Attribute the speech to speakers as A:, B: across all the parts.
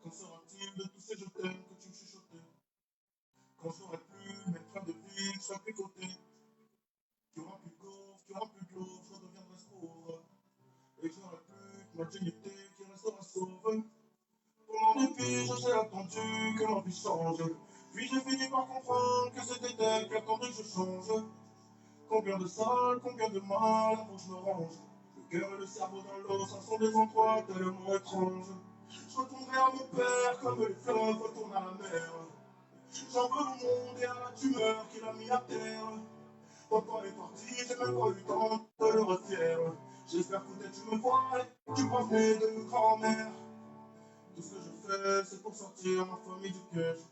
A: Quand sera-t-il de tous ces je t'aime que tu me chuchotais? Quand j'aurai plus mes trains de vie sur tes côtés, tu auras plus de gaufres, tu auras plus de l'eau, je redeviendrai pauvre. Et je n'aurai plus que ma dignité qui restera sauve. Pendant des piges, j'ai attendu que l'envie change. Puis j'ai fini par comprendre que c'était elle qui attendait que je change. Combien de salles, combien de mal avant que je me range. Le cœur et le cerveau dans l'eau, ça sont des endroits tellement étranges. Je retournerai à mon père comme les fleuves retournent à la mer. J'en veux au monde et à la tumeur qu'il a mis à terre. Papa est parti, j'ai même pas eu le temps de le refaire. J'espère que tu me vois et que tu provenais de grand-mère. Tout ce que je fais, c'est pour sortir ma famille du piège.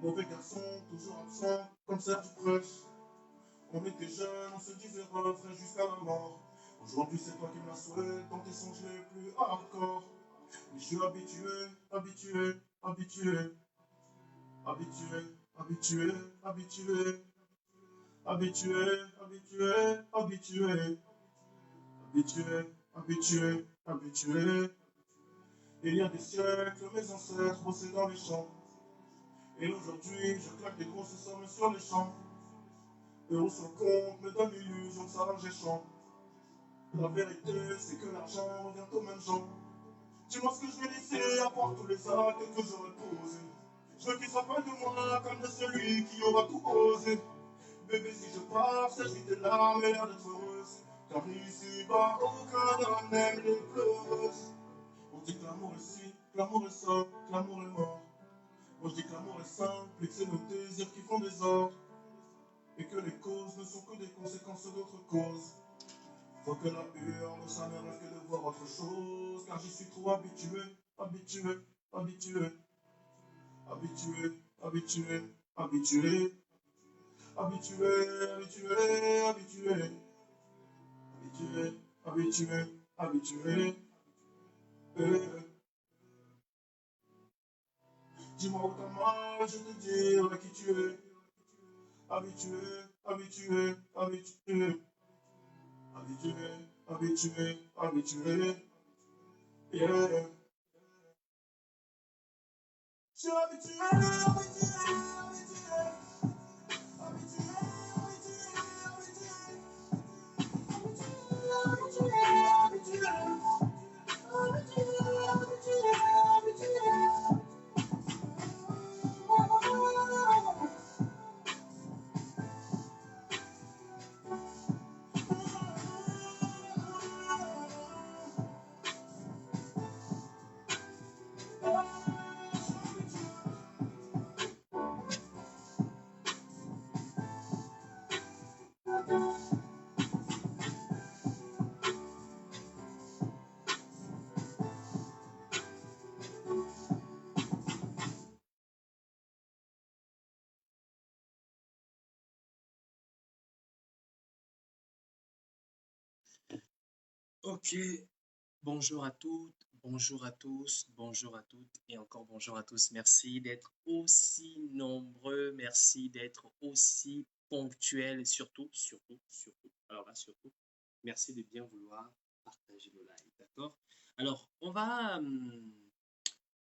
A: Mauvais garçon, toujours absent, comme Serge Prêche. On était jeunes, on se disait refrain jusqu'à la mort. Aujourd'hui, c'est toi qui me la souhaites dans tes songes les plus hardcore. Mais je suis habitué, habitué, habitué, habitué, habitué, habitué, habitué, habitué, habitué, habitué, habitué, habitué. Il y a des siècles, mes ancêtres bossaient dans les champs. Et aujourd'hui, je claque des grosses sommes sur les champs. Et on se compte, me donne l'illusion que ça va, j'échange. La vérité, c'est que l'argent revient aux mêmes gens. Dis-moi ce que je vais laisser à part tous les actes que j'aurais posés. Je veux qu'il se rappelle de moi comme de celui qui aura tout osé. Bébé, si je pars, s'agit tes larmes et l'air d'être heureuse. Car ici-bas, aucun homme n'aime les pleureuses. On dit que l'amour est ci, que l'amour est ça, que l'amour est mort. Moi je dis que l'amour est simple et que c'est nos désirs qui font des ordres. Et que les causes ne sont que des conséquences d'autres causes. Faut que la hurle, ça ne rêve que de voir autre chose. Car j'y suis trop habitué, habitué, habitué, habitué, habitué, habitué, habitué, habitué, habitué, habitué, habitué, habitué. Dis-moi où t'as mal, je te dirai qui tu es. Habitué, habitué, habitué, habitué, habitué, habitué. Yeah. Je suis habitué, habitué, habitué, habitué, habitué, habitué,
B: Ok, bonjour à toutes, bonjour à tous, bonjour à toutes et encore bonjour à tous. Merci d'être aussi nombreux, merci d'être aussi ponctuels et surtout, alors là surtout, merci de bien vouloir partager le live, d'accord? Alors, on va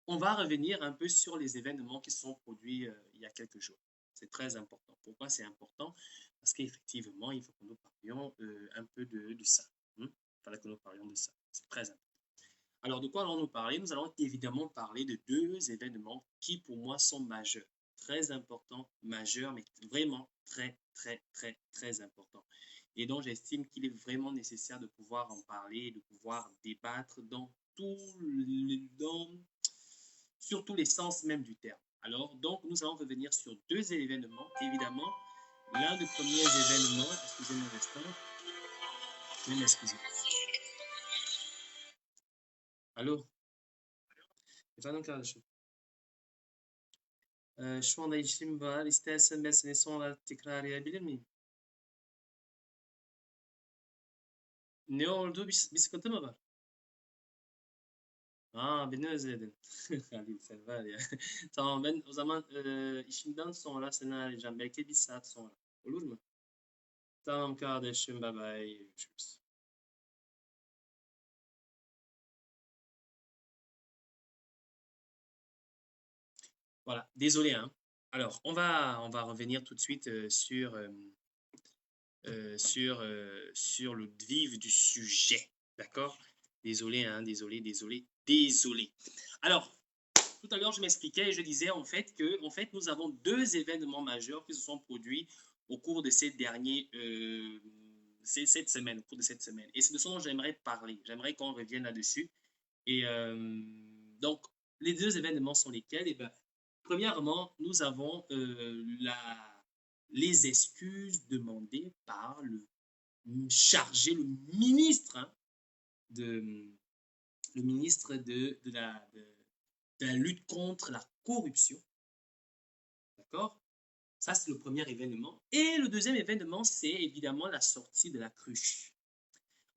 B: revenir un peu sur les événements qui se sont produits il y a quelques jours. C'est très important. Pourquoi c'est important? Parce qu'effectivement, il faut que nous parlions un peu de ça. Il fallait que nous parlions de ça. C'est très important. Alors, de quoi allons-nous parler? Nous allons évidemment parler de deux événements qui, pour moi, sont majeurs. Très importants, majeurs, mais vraiment très, très, très, très importants. Et dont j'estime qu'il est vraiment nécessaire de pouvoir en parler, de pouvoir débattre sur tous les sens même du terme. Alors, donc, nous allons revenir sur deux événements, évidemment. L'un des premiers événements, excusez-moi un instant, je vais m'excuser. Allô? Efendim kardeşim. Şu anda işim var. İstersen ben seni sonra tekrar arayabilir miyim? Ne oldu? Bir sıkıntı mı var? Benözledin. Halil Selva ya. Tamam ben o zaman işimden sonra seni arayacağım. Belki bir saat sonra. Olur mu? Tamam kardeşim. Bye bye. Görüşürüz. Voilà, désolé, hein. Alors, on va revenir tout de suite sur le vif du sujet. D'accord? Désolé, hein, désolé. Alors, tout à l'heure, je m'expliquais et je disais en fait que nous avons deux événements majeurs qui se sont produits au cours de cette semaine, au cours de cette semaine. Et c'est de ce dont j'aimerais parler. J'aimerais qu'on revienne là-dessus. Et donc, les deux événements sont lesquels? Eh ben, premièrement, nous avons les excuses demandées par le chargé, le ministre, hein, de la lutte contre la corruption. D'accord? Ça, c'est le premier événement. Et le deuxième événement, c'est évidemment la sortie de la cruche.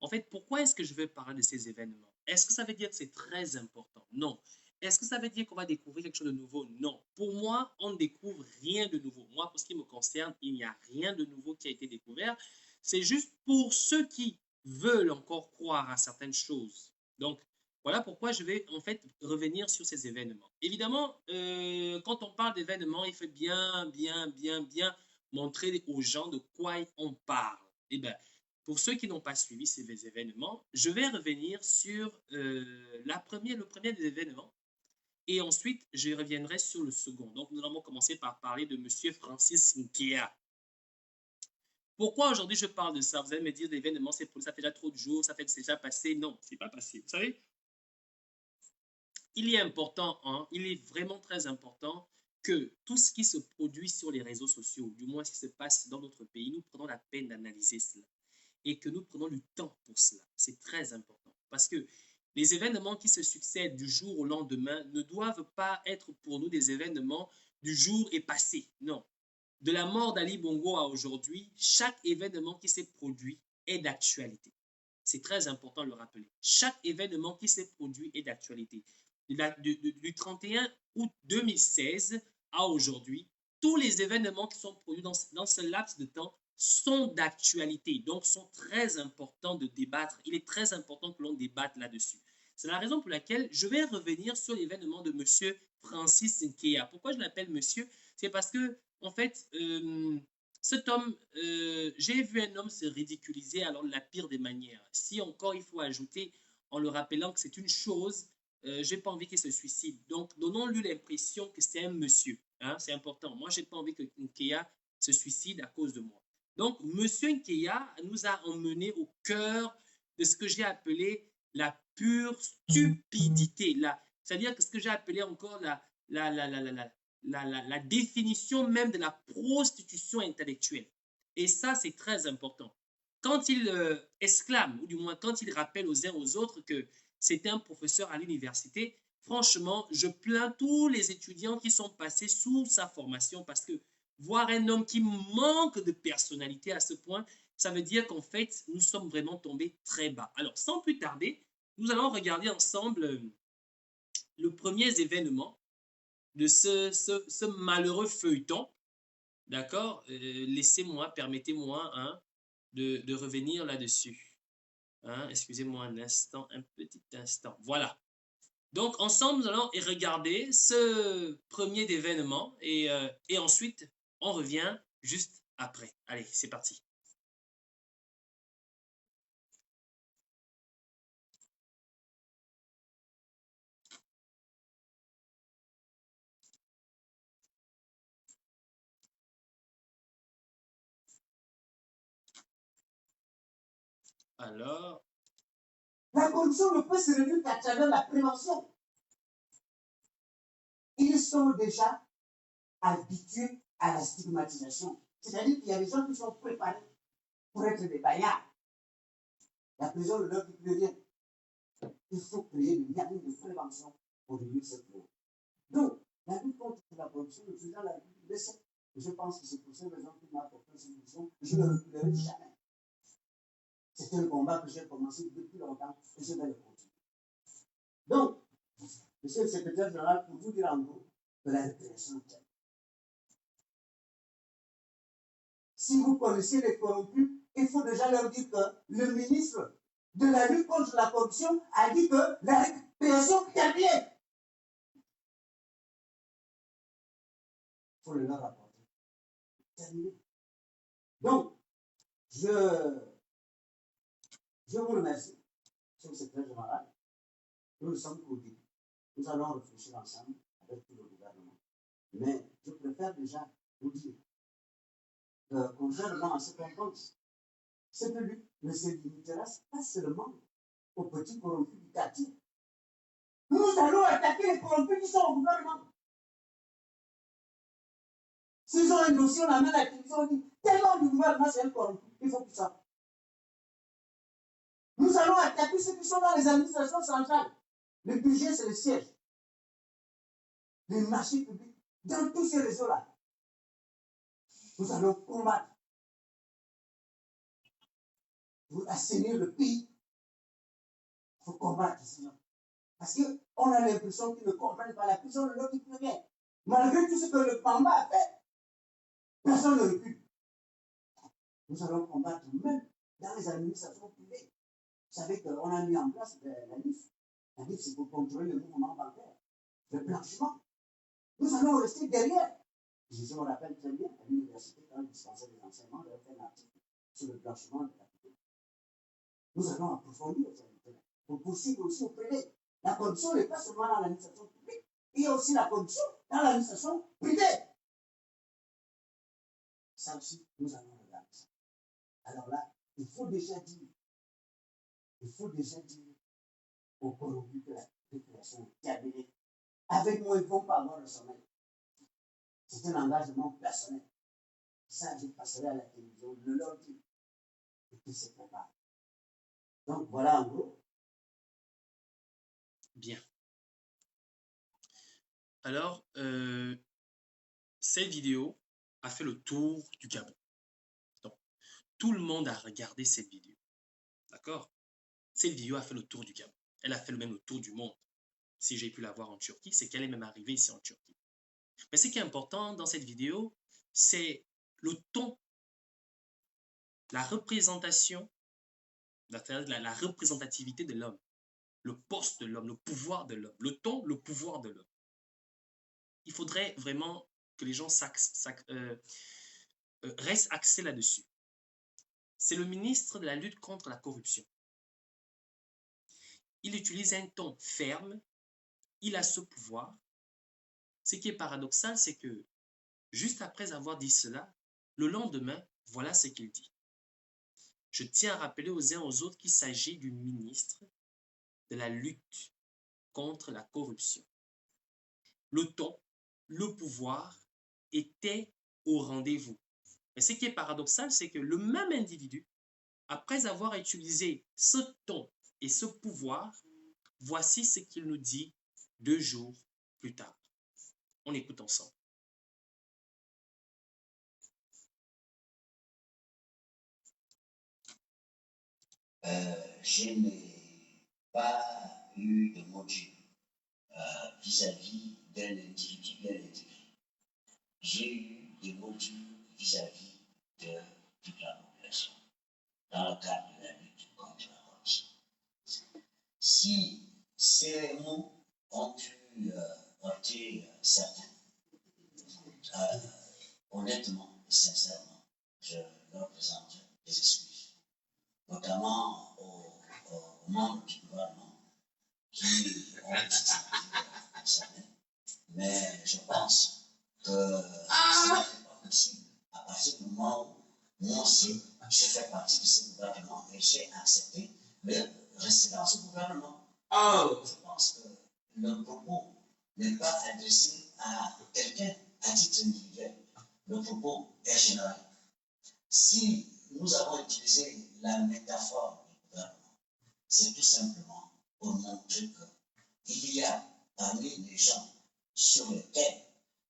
B: En fait, pourquoi est-ce que je veux parler de ces événements? Est-ce que ça veut dire que c'est très important? Non. Est-ce que ça veut dire qu'on va découvrir quelque chose de nouveau? Non. Pour moi, on ne découvre rien de nouveau. Moi, pour ce qui me concerne, il n'y a rien de nouveau qui a été découvert. C'est juste pour ceux qui veulent encore croire à certaines choses. Donc, voilà pourquoi je vais en fait revenir sur ces événements. Évidemment, quand on parle d'événements, il faut bien montrer aux gens de quoi on parle. Eh bien, pour ceux qui n'ont pas suivi ces événements, je vais revenir sur le premier des événements et ensuite je reviendrai sur le second. Donc nous allons commencer par parler de M. Francis Nkea. Pourquoi aujourd'hui je parle de ça? Vous allez me dire l'événement, ça fait déjà trop de jours, ça fait déjà passé. Non, c'est pas passé. Vous savez, il est important, hein, il est vraiment très important que tout ce qui se produit sur les réseaux sociaux, du moins ce qui se passe dans notre pays, nous prenons la peine d'analyser cela et que nous prenons du temps pour cela. C'est très important parce que les événements qui se succèdent du jour au lendemain ne doivent pas être pour nous des événements du jour et passé. Non. De la mort d'Ali Bongo à aujourd'hui, chaque événement qui s'est produit est d'actualité. C'est très important de le rappeler. Chaque événement qui s'est produit est d'actualité. Du 31 août 2016 à aujourd'hui, tous les événements qui sont produits dans ce laps de temps sont d'actualité, donc sont très importants de débattre. Il est très important que l'on débatte là-dessus. C'est la raison pour laquelle je vais revenir sur l'événement de M. Francis Nkea. Pourquoi je l'appelle monsieur? C'est parce que, en fait, cet homme, j'ai vu un homme se ridiculiser alors de la pire des manières. Si encore il faut ajouter, en le rappelant que c'est une chose, j'ai pas envie qu'il se suicide. Donc, donnons-lui l'impression que c'est un monsieur. Hein, c'est important. Moi, j'ai pas envie que Nkea se suicide à cause de moi. Donc, monsieur Nkea nous a emmenés au cœur de ce que j'ai appelé la pure stupidité. C'est-à-dire que ce que j'ai appelé encore la définition même de la prostitution intellectuelle. Et ça, c'est très important. Quand il exclame, ou du moins quand il rappelle aux uns aux autres que c'était un professeur à l'université, franchement, je plains tous les étudiants qui sont passés sous sa formation parce que voir un homme qui manque de personnalité à ce point, ça veut dire qu'en fait, nous sommes vraiment tombés très bas. Alors, sans plus tarder, nous allons regarder ensemble le premier événement de ce malheureux feuilleton. D'accord? Permettez-moi hein, de revenir là-dessus. Hein, excusez-moi un petit instant. Voilà. Donc, ensemble, nous allons regarder ce premier événement et ensuite, on revient juste après. Allez, c'est parti. Alors,
C: la corruption ne peut se réduire qu'à travers la prévention. Ils sont déjà habitués à la stigmatisation. C'est-à-dire qu'il y a des gens qui sont préparés pour être des baillards. La prison ne leur dit plus rien. Il faut créer une ligne de prévention pour réduire cette loi. Donc, la lutte contre la corruption, le président de la République le sait. Je pense que c'est pour cette raison qu'il m'a apporté cette mission. Je ne le reculerai jamais. C'est un combat que j'ai commencé depuis longtemps et je vais le continuer. Donc, monsieur le secrétaire général, pour vous dire en gros que la répression est telle. Si vous connaissez les corrompus, il faut déjà leur dire que le ministre de la lutte contre la corruption a dit que la répression termine. Il faut le leur rapporter. Terminé. Donc, je vous remercie, monsieur le secrétaire général. Nous ne sommes qu'au début. Nous allons réfléchir ensemble avec tout le gouvernement. Mais je préfère déjà vous dire que, contrairement à ce qu'on pense, cette lutte ne se limitera pas seulement aux petits corrompus du quartier. Nous allons attaquer les corrompus qui sont au gouvernement. S'ils ont un dossier, on amène la télévision, on dit tellement du gouvernement, c'est un corrompu, il faut qu'ils sortent. Nous allons attaquer ceux qui sont dans les administrations centrales. Le budget, c'est le siège. Les marchés publics, dans tous ces réseaux-là. Nous allons combattre pour assainir le pays. Il faut combattre ces gens. Parce qu'on a l'impression qu'ils ne comprennent pas la prison de l'autre qui plus rien. Malgré tout ce que le Pamba a fait, personne ne recule. Nous allons combattre même dans les administrations privées. Vous savez qu'on a mis en place la NIF. La NIF, c'est pour contrôler le mouvement bancaire, le blanchiment. Nous allons rester derrière. Je me rappelle très bien, à l'université, quand ils dispensaient des enseignements, j'avais fait un article sur le blanchiment de capitaux. Nous allons approfondir cette lutte-là pour poursuivre aussi au privé. La corruption n'est pas seulement dans l'administration publique, il y a aussi la corruption dans l'administration privée. Ça aussi, nous allons regarder ça. Alors là, il faut déjà dire aux corrompus que la récréation est terminée. Avec moi, ils ne vont pas avoir le sommeil. C'est un engagement personnel. Ça, je passerai à la télévision, le leur dire, et qu'ils se préparent. Donc, voilà en gros.
B: Bien. Alors, cette vidéo a fait le tour du Gabon. Donc, tout le monde a regardé cette vidéo. D'accord? Cette vidéo a fait le tour du Gabon. Elle a fait même le tour du monde. Si j'ai pu la voir en Turquie, c'est qu'elle est même arrivée ici en Turquie. Mais ce qui est important dans cette vidéo, c'est le ton, la représentation, la représentativité de l'homme, le poste de l'homme, le pouvoir de l'homme, le ton, le pouvoir de l'homme. Il faudrait vraiment que les gens restent axés là-dessus. C'est le ministre de la lutte contre la corruption. Il utilise un ton ferme, il a ce pouvoir. Ce qui est paradoxal, c'est que juste après avoir dit cela, le lendemain, voilà ce qu'il dit. Je tiens à rappeler aux uns aux autres qu'il s'agit du ministre de la lutte contre la corruption. Le ton, le pouvoir étaient au rendez-vous. Mais ce qui est paradoxal, c'est que le même individu, après avoir utilisé ce ton et ce pouvoir, voici ce qu'il nous dit 2 jours plus tard. On écoute ensemble.
D: Je n'ai pas eu de module vis-à-vis d'un individu bien intégré. J'ai eu des modules vis-à-vis de toute la population dans le cadre de la lutte contre la corruption. Si ces mots ont pu heurter certains, honnêtement et sincèrement, je leur présente des excuses, notamment aux membres du gouvernement qui ont été concernés. Mais je pense que ce n'est pas possible à partir du moment où moi aussi, je fais partie de ce gouvernement et j'ai accepté de rester dans ce gouvernement. Je pense que le propos n'est pas adressé à quelqu'un à titre individuel. Le propos est général. Si nous avons utilisé la métaphore du gouvernement, c'est tout simplement pour montrer qu'il y a parmi les gens sur lesquels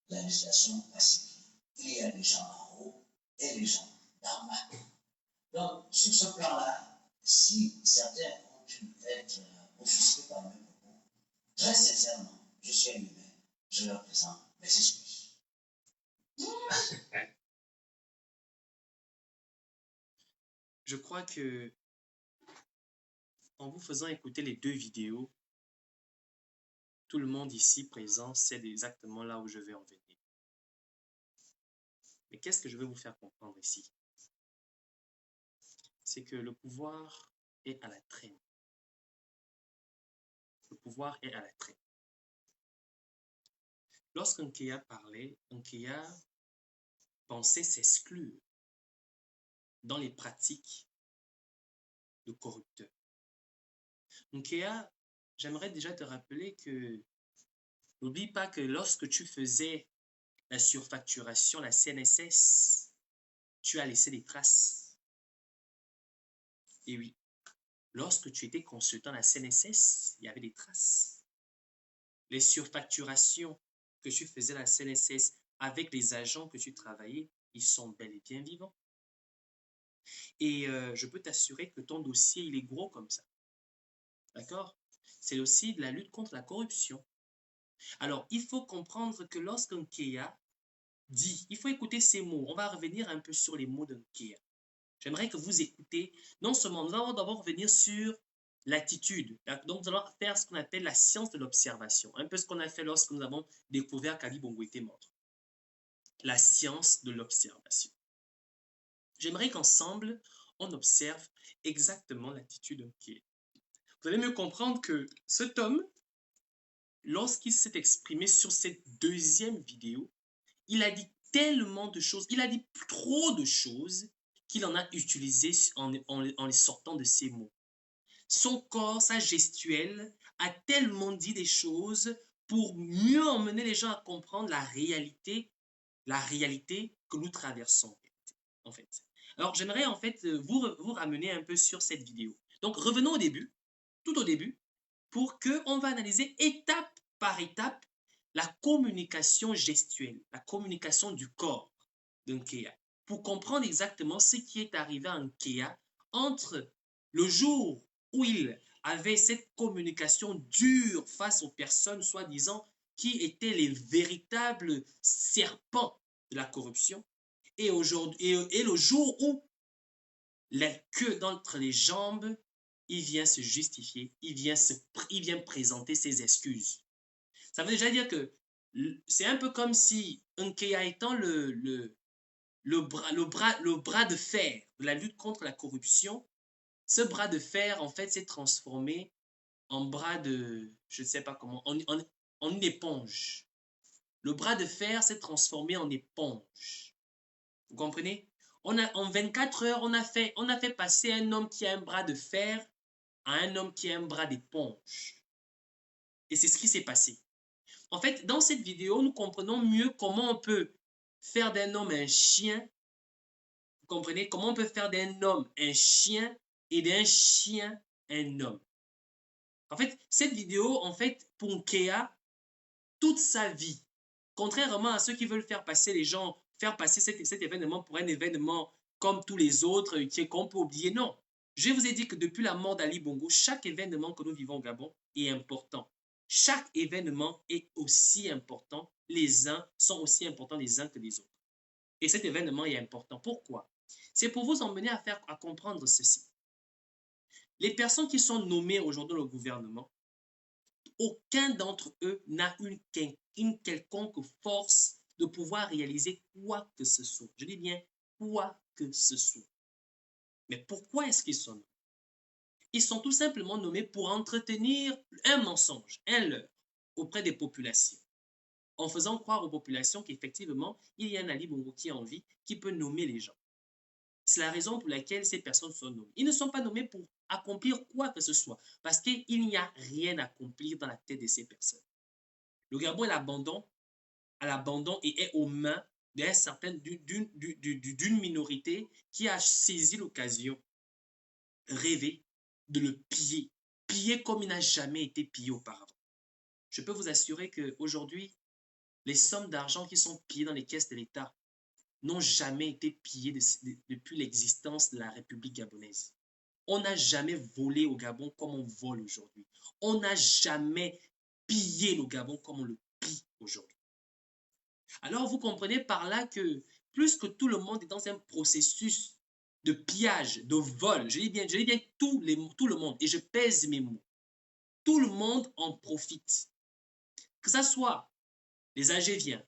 D: la législation a sévi, il y a des gens en haut et des gens d'en bas. Donc, sur ce plan-là, si certains ont pu être offusqués par mes propos, très sincèrement, je suis un humain, je leur présente mes excuses.
B: Je crois que en vous faisant écouter les 2 vidéos, tout le monde ici présent sait exactement là où je vais en venir. Mais qu'est-ce que je veux vous faire comprendre ici? C'est que le pouvoir est à la traîne. Le pouvoir est à la traîne. Lorsqu'Nkeya parlait, Nkeya pensait s'exclure dans les pratiques de corrupteurs. Nkeya, j'aimerais déjà te rappeler que n'oublie pas que lorsque tu faisais la surfacturation, la CNSS, tu as laissé des traces. Et oui, lorsque tu étais consultant à la CNSS, il y avait des traces. Les surfacturations que tu faisais à la CNSS avec les agents que tu travaillais, ils sont bel et bien vivants. Et je peux t'assurer que ton dossier, il est gros comme ça. D'accord? C'est aussi de la lutte contre la corruption. Alors, il faut comprendre que lorsqu'un Kéa dit, il faut écouter ces mots. On va revenir un peu sur les mots d'un Kéa. J'aimerais que vous écoutez, non seulement, nous allons d'abord revenir sur l'attitude. Donc, nous allons faire ce qu'on appelle la science de l'observation. Un peu ce qu'on a fait lorsque nous avons découvert qu'Ali Bongo était mort. La science de l'observation. J'aimerais qu'ensemble, on observe exactement l'attitude d'un Kéa. Vous allez mieux comprendre que cet homme, lorsqu'il s'est exprimé sur cette 2e vidéo, il a dit tellement de choses, il a dit trop de choses qu'il en a utilisé en les sortant de ses mots. Son corps, sa gestuelle, a tellement dit des choses pour mieux emmener les gens à comprendre la réalité que nous traversons, en fait. Alors, j'aimerais en fait vous ramener un peu sur cette vidéo. Donc, revenons au début, tout au début, pour qu'on va analyser étape par étape la communication gestuelle, la communication du corps d'un Kéa, pour comprendre exactement ce qui est arrivé à un Kéa entre le jour où il avait cette communication dure face aux personnes soi-disant qui étaient les véritables serpents de la corruption, et le jour où la queue d'entre les jambes, il vient se justifier, il vient présenter ses excuses. Ça veut déjà dire que c'est un peu comme si Nkeya étant le bras de fer de la lutte contre la corruption, ce bras de fer, en fait, s'est transformé en bras de, je ne sais pas comment, en une éponge. Le bras de fer s'est transformé en éponge. Vous comprenez? En 24 heures, on a fait passer un homme qui a un bras de fer à un homme qui a un bras d'éponge. Et c'est ce qui s'est passé. En fait, dans cette vidéo, nous comprenons mieux comment on peut faire d'un homme un chien. Vous comprenez? Comment on peut faire d'un homme un chien et d'un chien un homme. En fait, cette vidéo, en fait, pour Nkeya, toute sa vie, contrairement à ceux qui veulent faire passer les gens, faire passer cet événement pour un événement comme tous les autres qu'on peut oublier, non. Je vous ai dit que depuis la mort d'Ali Bongo, chaque événement que nous vivons au Gabon est important. Chaque événement est aussi important. Les uns sont aussi importants les uns que les autres. Et cet événement est important. Pourquoi? C'est pour vous emmener à comprendre ceci. Les personnes qui sont nommées aujourd'hui dans le gouvernement, aucun d'entre eux n'a une quelconque force de pouvoir réaliser quoi que ce soit. Je dis bien quoi que ce soit. Mais pourquoi est-ce qu'ils sont nommés? Ils sont tout simplement nommés pour entretenir un mensonge, un leurre auprès des populations, en faisant croire aux populations qu'effectivement, il y a un Ali Bongo qui est en vie, qui peut nommer les gens. C'est la raison pour laquelle ces personnes sont nommées. Ils ne sont pas nommés pour accomplir quoi que ce soit, parce qu'il n'y a rien à accomplir dans la tête de ces personnes. Le Gabon est à l'abandon et est aux mains d'une minorité qui a saisi l'occasion rêvé de le piller comme il n'a jamais été pillé auparavant. Je peux vous assurer qu'aujourd'hui, les sommes d'argent qui sont pillées dans les caisses de l'État n'ont jamais été pillées depuis l'existence de la République gabonaise. On n'a jamais volé au Gabon comme on vole aujourd'hui. On n'a jamais piller le Gabon comme on le pille aujourd'hui. Alors, vous comprenez par là que plus que tout le monde est dans un processus de pillage, de vol, je dis bien tout le monde, et je pèse mes mots, tout le monde en profite. Que ce soit les AGViens,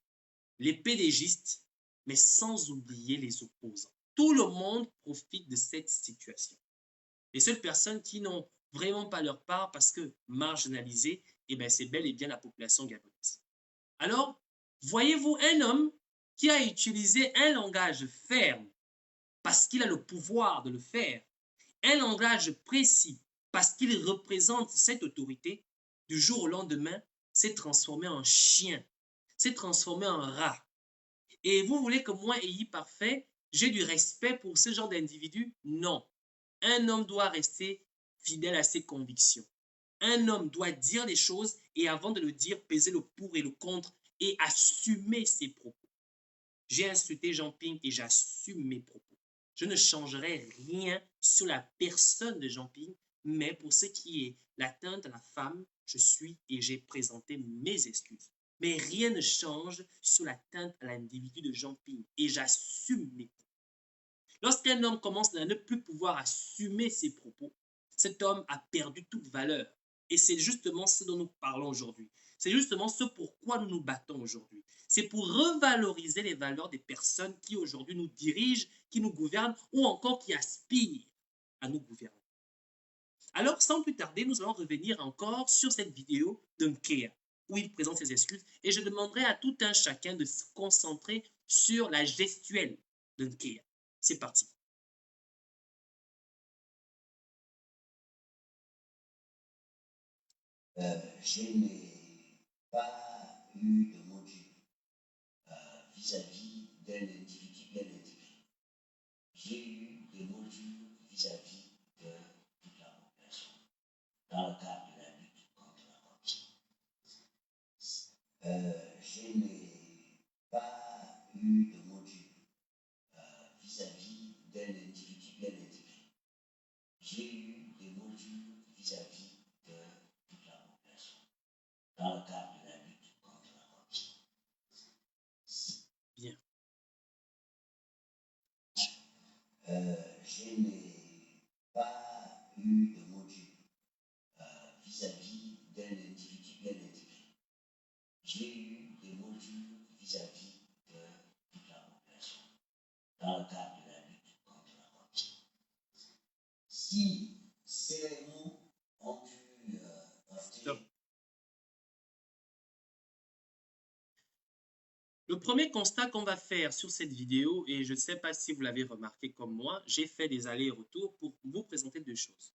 B: les PDGistes, mais sans oublier les opposants. Tout le monde profite de cette situation. Les seules personnes qui n'ont vraiment pas leur part parce que marginalisées, eh bien, c'est bel et bien la population gabonaise. Alors, voyez-vous un homme qui a utilisé un langage ferme parce qu'il a le pouvoir de le faire, un langage précis parce qu'il représente cette autorité, du jour au lendemain, s'est transformé en chien, s'est transformé en rat. Et vous voulez que moi, ayant parfait, j'ai du respect pour ce genre d'individu? Non. Un homme doit rester fidèle à ses convictions. Un homme doit dire les choses et avant de le dire, peser le pour et le contre et assumer ses propos. J'ai insulté Jean Ping et j'assume mes propos. Je ne changerai rien sur la personne de Jean Ping, mais pour ce qui est l'atteinte à la femme, je suis et j'ai présenté mes excuses. Mais rien ne change sur l'atteinte à l'individu de Jean Ping et j'assume mes propos. Lorsqu'un homme commence à ne plus pouvoir assumer ses propos, cet homme a perdu toute valeur. Et c'est justement ce dont nous parlons aujourd'hui. C'est justement ce pourquoi nous nous battons aujourd'hui. C'est pour revaloriser les valeurs des personnes qui aujourd'hui nous dirigent, qui nous gouvernent ou encore qui aspirent à nous gouverner. Alors, sans plus tarder, nous allons revenir encore sur cette vidéo d'Nkea où il présente ses excuses et je demanderai à tout un chacun de se concentrer sur la gestuelle d'Nkea. C'est parti.
D: Je n'ai pas eu de module vis-à-vis d'un individu bien indiqué. J'ai eu des modules vis-à-vis de toute la population dans le cadre de la lutte contre la corruption. Je n'ai pas eu de module vis-à-vis d'un individu bien indiqué. J'ai eu des modules vis-à-vis de toute la population dans le cadre de la lutte contre la corruption.
B: Bien.
D: Je n'ai pas eu de module vis-à-vis d'un individu bien indiqué. J'ai eu des modules vis-à-vis de toute la population dans le cadre de la lutte contre la corruption. Si ces mots ont pu heurter.
B: Le premier constat qu'on va faire sur cette vidéo, et je ne sais pas si vous l'avez remarqué comme moi, j'ai fait des allers-retours pour vous présenter deux choses.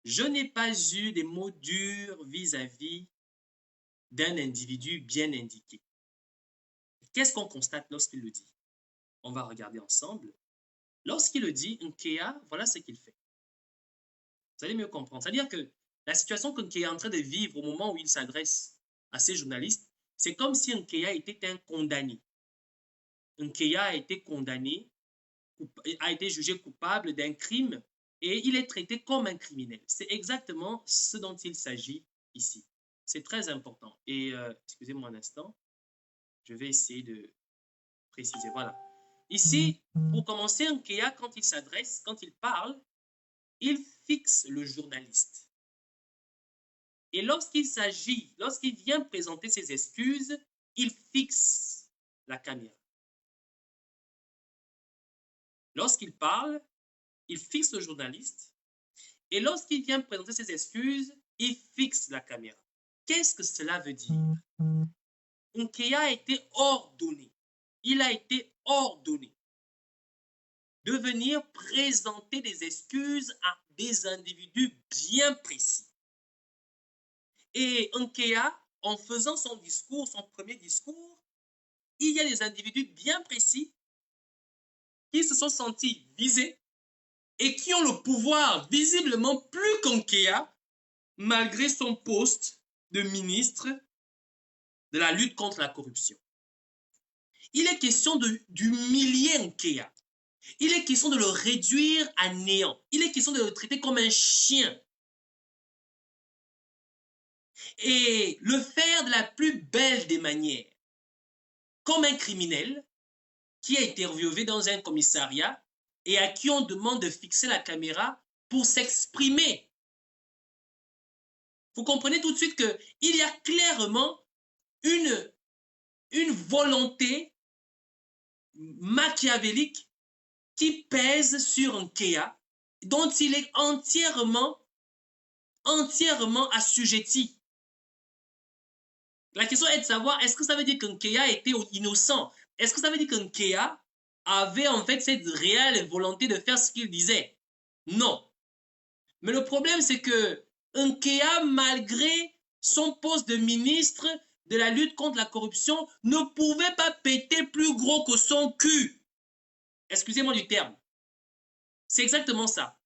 B: Je n'ai pas eu des mots durs vis-à-vis d'un individu bien indiqué. Qu'est-ce qu'on constate lorsqu'il le dit? On va regarder ensemble. Lorsqu'il le dit, Nkea, voilà ce qu'il fait. Vous allez mieux comprendre. C'est-à-dire que la situation que Nkea est en train de vivre au moment où il s'adresse à ces journalistes, c'est comme si Nkea était un condamné. Nkea a été condamné, a été jugé coupable d'un crime et il est traité comme un criminel. C'est exactement ce dont il s'agit ici. C'est très important. Et excusez-moi un instant, je vais essayer de préciser. Voilà. Ici, pour commencer, Nkea, quand il s'adresse, quand il parle, il fixe le journaliste. Et lorsqu'il vient présenter ses excuses, il fixe la caméra. Lorsqu'il parle, il fixe le journaliste. Et lorsqu'il vient présenter ses excuses, il fixe la caméra. Qu'est-ce que cela veut dire? Nkea a été ordonné. Il a été ordonné de venir présenter des excuses à des individus bien précis. Et Nkea, en faisant son discours, son premier discours, il y a des individus bien précis qui se sont sentis visés et qui ont le pouvoir visiblement plus qu'Nkea, malgré son poste de ministre de la lutte contre la corruption. Il est question d'humilier Nkea. Il est question de le réduire à néant. Il est question de le traiter comme un chien. et le faire de la plus belle des manières, comme un criminel qui a été interviewé dans un commissariat et à qui on demande de fixer la caméra pour s'exprimer. Vous comprenez tout de suite qu'il y a clairement une volonté machiavélique qui pèse sur Nkeya, dont il est entièrement assujetti. La question est de savoir, est-ce que ça veut dire que Nkeya était innocent? Est-ce que ça veut dire que Nkeya avait en fait cette réelle volonté de faire ce qu'il disait? Non. Mais le problème, c'est que Nkeya, malgré son poste de ministre de la lutte contre la corruption, ne pouvait pas péter plus gros que son cul. Excusez-moi du terme. C'est exactement ça.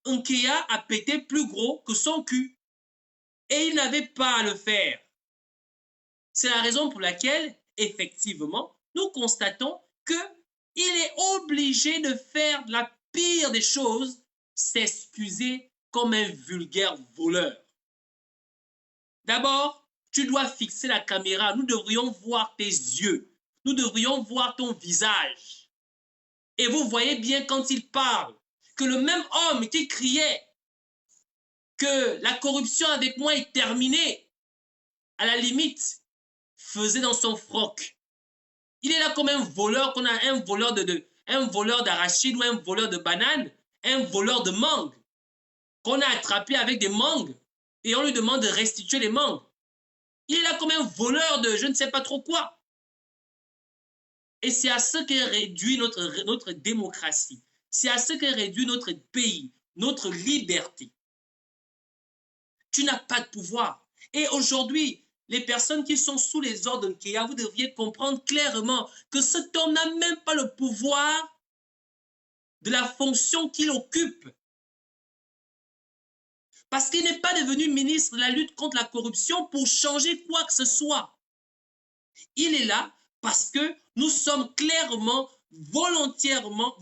B: Nkeya a pété plus gros que son cul. Et il n'avait pas à le faire. C'est la raison pour laquelle, effectivement, nous constatons qu'il est obligé de faire la pire des choses, s'excuser comme un vulgaire voleur. D'abord, tu dois fixer la caméra. Nous devrions voir tes yeux. Nous devrions voir ton visage. Et vous voyez bien quand il parle que le même homme qui criait que la corruption avec moi est terminée, à la limite, faisait dans son froc. Il est là comme un voleur, qu'on a un voleur d'arachide ou un voleur de banane, un voleur de mangue, qu'on a attrapé avec des mangues et on lui demande de restituer les mangues. Il est là comme un voleur de je ne sais pas trop quoi. Et c'est à ce qu'est réduit notre démocratie. C'est à ce qu'est réduit notre pays, notre liberté. Tu n'as pas de pouvoir. Et aujourd'hui, les personnes qui sont sous les ordres de Nkeya, vous devriez comprendre clairement que cet homme n'a même pas le pouvoir de la fonction qu'il occupe. Parce qu'il n'est pas devenu ministre de la lutte contre la corruption pour changer quoi que ce soit. Il est là parce que nous sommes clairement, volontairement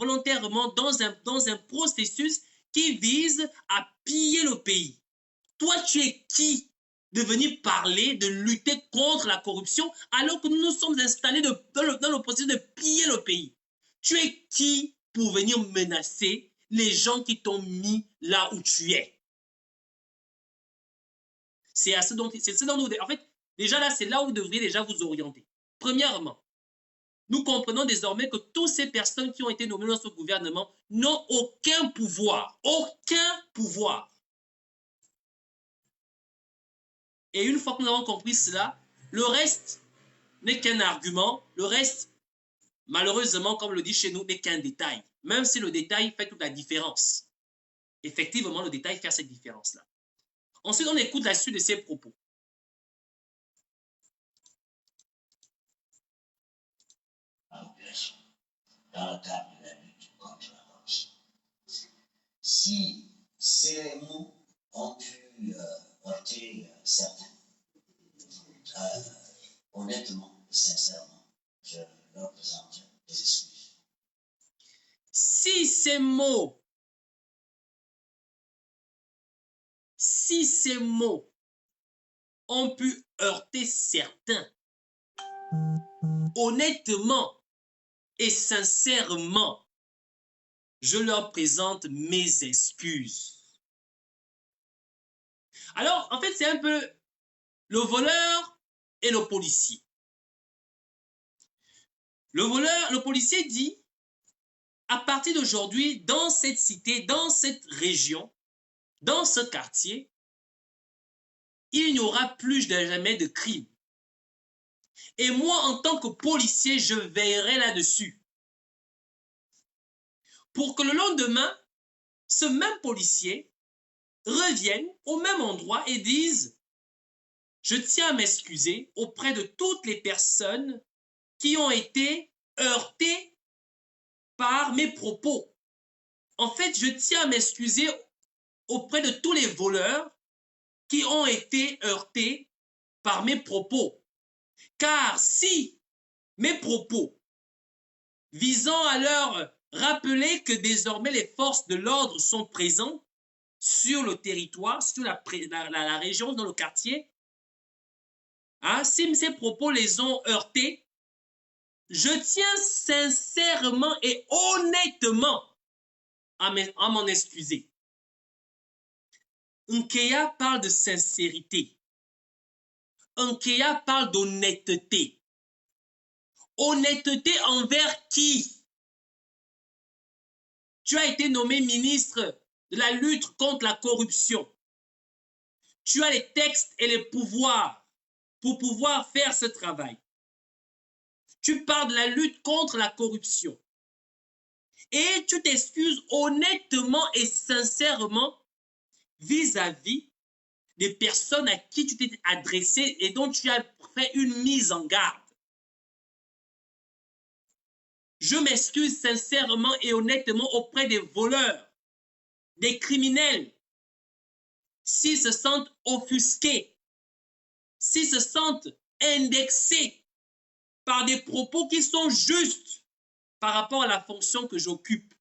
B: dans un processus qui vise à piller le pays. Toi, tu es qui de venir parler, de lutter contre la corruption, alors que nous nous sommes installés dans le processus de piller le pays? Tu es qui pour venir menacer les gens qui t'ont mis là où tu es? C'est ce dont nous... En fait, déjà là, c'est là où vous devriez déjà vous orienter. Premièrement, nous comprenons désormais que toutes ces personnes qui ont été nommées dans ce gouvernement n'ont aucun pouvoir. Aucun pouvoir. Et une fois que nous avons compris cela, le reste n'est qu'un argument. Le reste, malheureusement, comme on le dit chez nous, n'est qu'un détail. Même si le détail fait toute la différence. Effectivement, le détail fait cette différence-là. Ensuite, on écoute la suite de ses propos.
D: Dans le cadre de la lutte contre la corruption. Si ces mots ont pu heurter certains, honnêtement, sincèrement, je leur présente des excuses.
B: Si ces mots ont pu heurter certains, honnêtement et sincèrement, je leur présente mes excuses. Alors, en fait, c'est un peu le voleur et le policier. Le policier dit, à partir d'aujourd'hui, dans cette cité, dans cette région, dans ce quartier, il n'y aura plus jamais de crime. Et moi, en tant que policier, je veillerai là-dessus. Pour que le lendemain, ce même policier revienne au même endroit et dise « Je tiens à m'excuser auprès de toutes les personnes qui ont été heurtées par mes propos. En fait, je tiens à m'excuser auprès de tous les voleurs qui ont été heurtés par mes propos. Car si mes propos visant à leur rappeler que désormais les forces de l'ordre sont présentes sur le territoire, sur la région, dans le quartier, Hein, si ces propos les ont heurtés, je tiens sincèrement et honnêtement à m'en excuser. Nkeya parle de sincérité. Nkeya parle d'honnêteté. Honnêteté envers qui? Tu as été nommé ministre de la lutte contre la corruption. Tu as les textes et les pouvoirs pour pouvoir faire ce travail. Tu parles de la lutte contre la corruption. Et tu t'excuses honnêtement et sincèrement vis-à-vis des personnes à qui tu t'es adressé et dont tu as fait une mise en garde. Je m'excuse sincèrement et honnêtement auprès des voleurs, des criminels, s'ils se sentent offusqués, s'ils se sentent indexés par des propos qui sont justes par rapport à la fonction que j'occupe.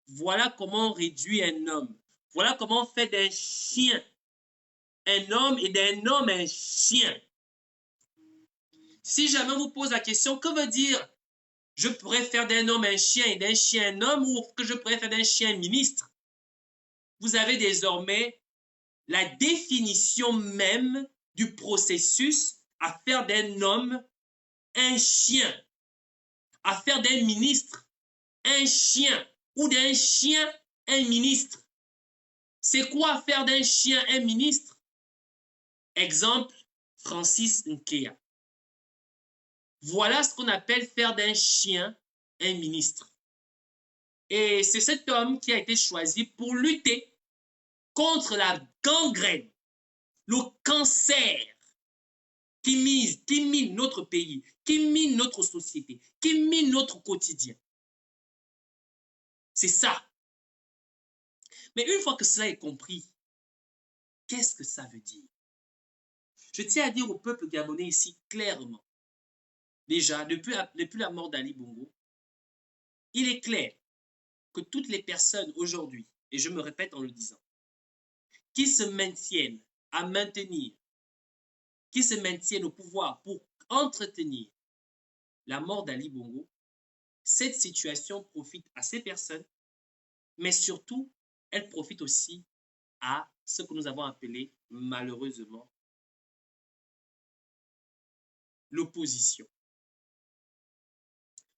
B: Voilà comment on réduit un homme. Voilà comment on fait d'un chien un homme et d'un homme un chien. Si jamais on vous pose la question, que veut dire je pourrais faire d'un homme un chien et d'un chien un homme, ou que je pourrais faire d'un chien un ministre? Vous avez désormais la définition même du processus à faire d'un homme un chien, à faire d'un ministre un chien, ou d'un chien un ministre. C'est quoi faire d'un chien un ministre? Exemple, Francis Nkeya. Voilà ce qu'on appelle faire d'un chien un ministre. Et c'est cet homme qui a été choisi pour lutter contre la gangrène, le cancer qui mine notre pays, qui mine notre société, qui mine notre quotidien. C'est ça. Mais une fois que cela est compris, qu'est-ce que ça veut dire? Je tiens à dire au peuple gabonais ici clairement, déjà, depuis la mort d'Ali Bongo, il est clair que toutes les personnes aujourd'hui, et je me répète en le disant, qui se maintiennent à maintenir, qui se maintiennent au pouvoir pour entretenir la mort d'Ali Bongo, cette situation profite à ces personnes, mais surtout, elle profite aussi à ce que nous avons appelé malheureusement l'opposition.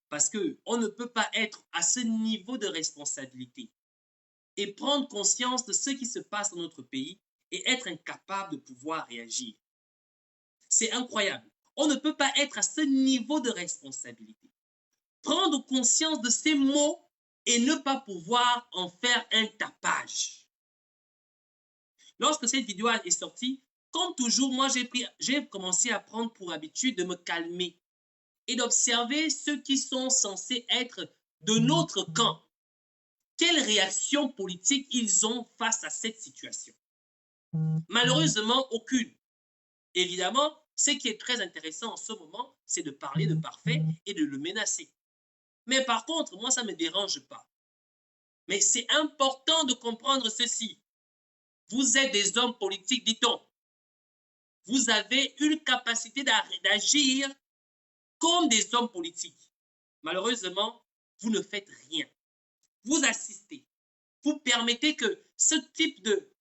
B: Parce qu'on ne peut pas être à ce niveau de responsabilité et prendre conscience de ce qui se passe dans notre pays et être incapable de pouvoir réagir. C'est incroyable. On ne peut pas être à ce niveau de responsabilité, prendre conscience de ces mots et ne pas pouvoir en faire un tapage. Lorsque cette vidéo est sortie, comme toujours, moi j'ai commencé à prendre pour habitude de me calmer et d'observer ceux qui sont censés être de notre camp. Quelle réaction politique ils ont face à cette situation? Malheureusement, aucune. Évidemment, ce qui est très intéressant en ce moment, c'est de parler de Parfait et de le menacer. Mais par contre, moi, ça ne me dérange pas. Mais c'est important de comprendre ceci. Vous êtes des hommes politiques, dit-on. Vous avez une capacité d'agir comme des hommes politiques. Malheureusement, vous ne faites rien. Vous assistez. Vous permettez que ce type de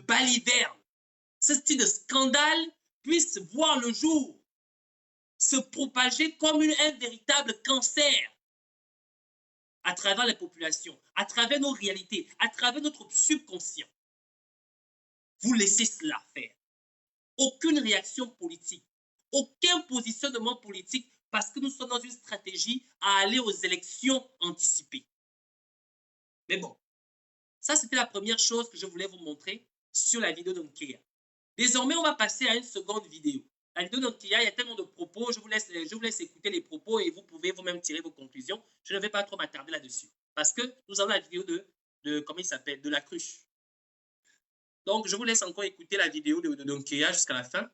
B: baliverne, ce type de scandale puisse voir le jour, se propager comme un véritable cancer à travers les populations, à travers nos réalités, à travers notre subconscient. Vous laissez cela faire. Aucune réaction politique, aucun positionnement politique parce que nous sommes dans une stratégie à aller aux élections anticipées. Mais bon, ça c'était la première chose que je voulais vous montrer sur la vidéo de Nkeya. Désormais, on va passer à une seconde vidéo. La vidéo de Nkeya, il y a tellement de propos, je vous laisse écouter les propos et vous pouvez vous-même tirer vos conclusions. Je ne vais pas trop m'attarder là-dessus parce que nous avons la vidéo de comment il s'appelle, de la cruche. Donc, je vous laisse encore écouter la vidéo de Nkeya jusqu'à la fin.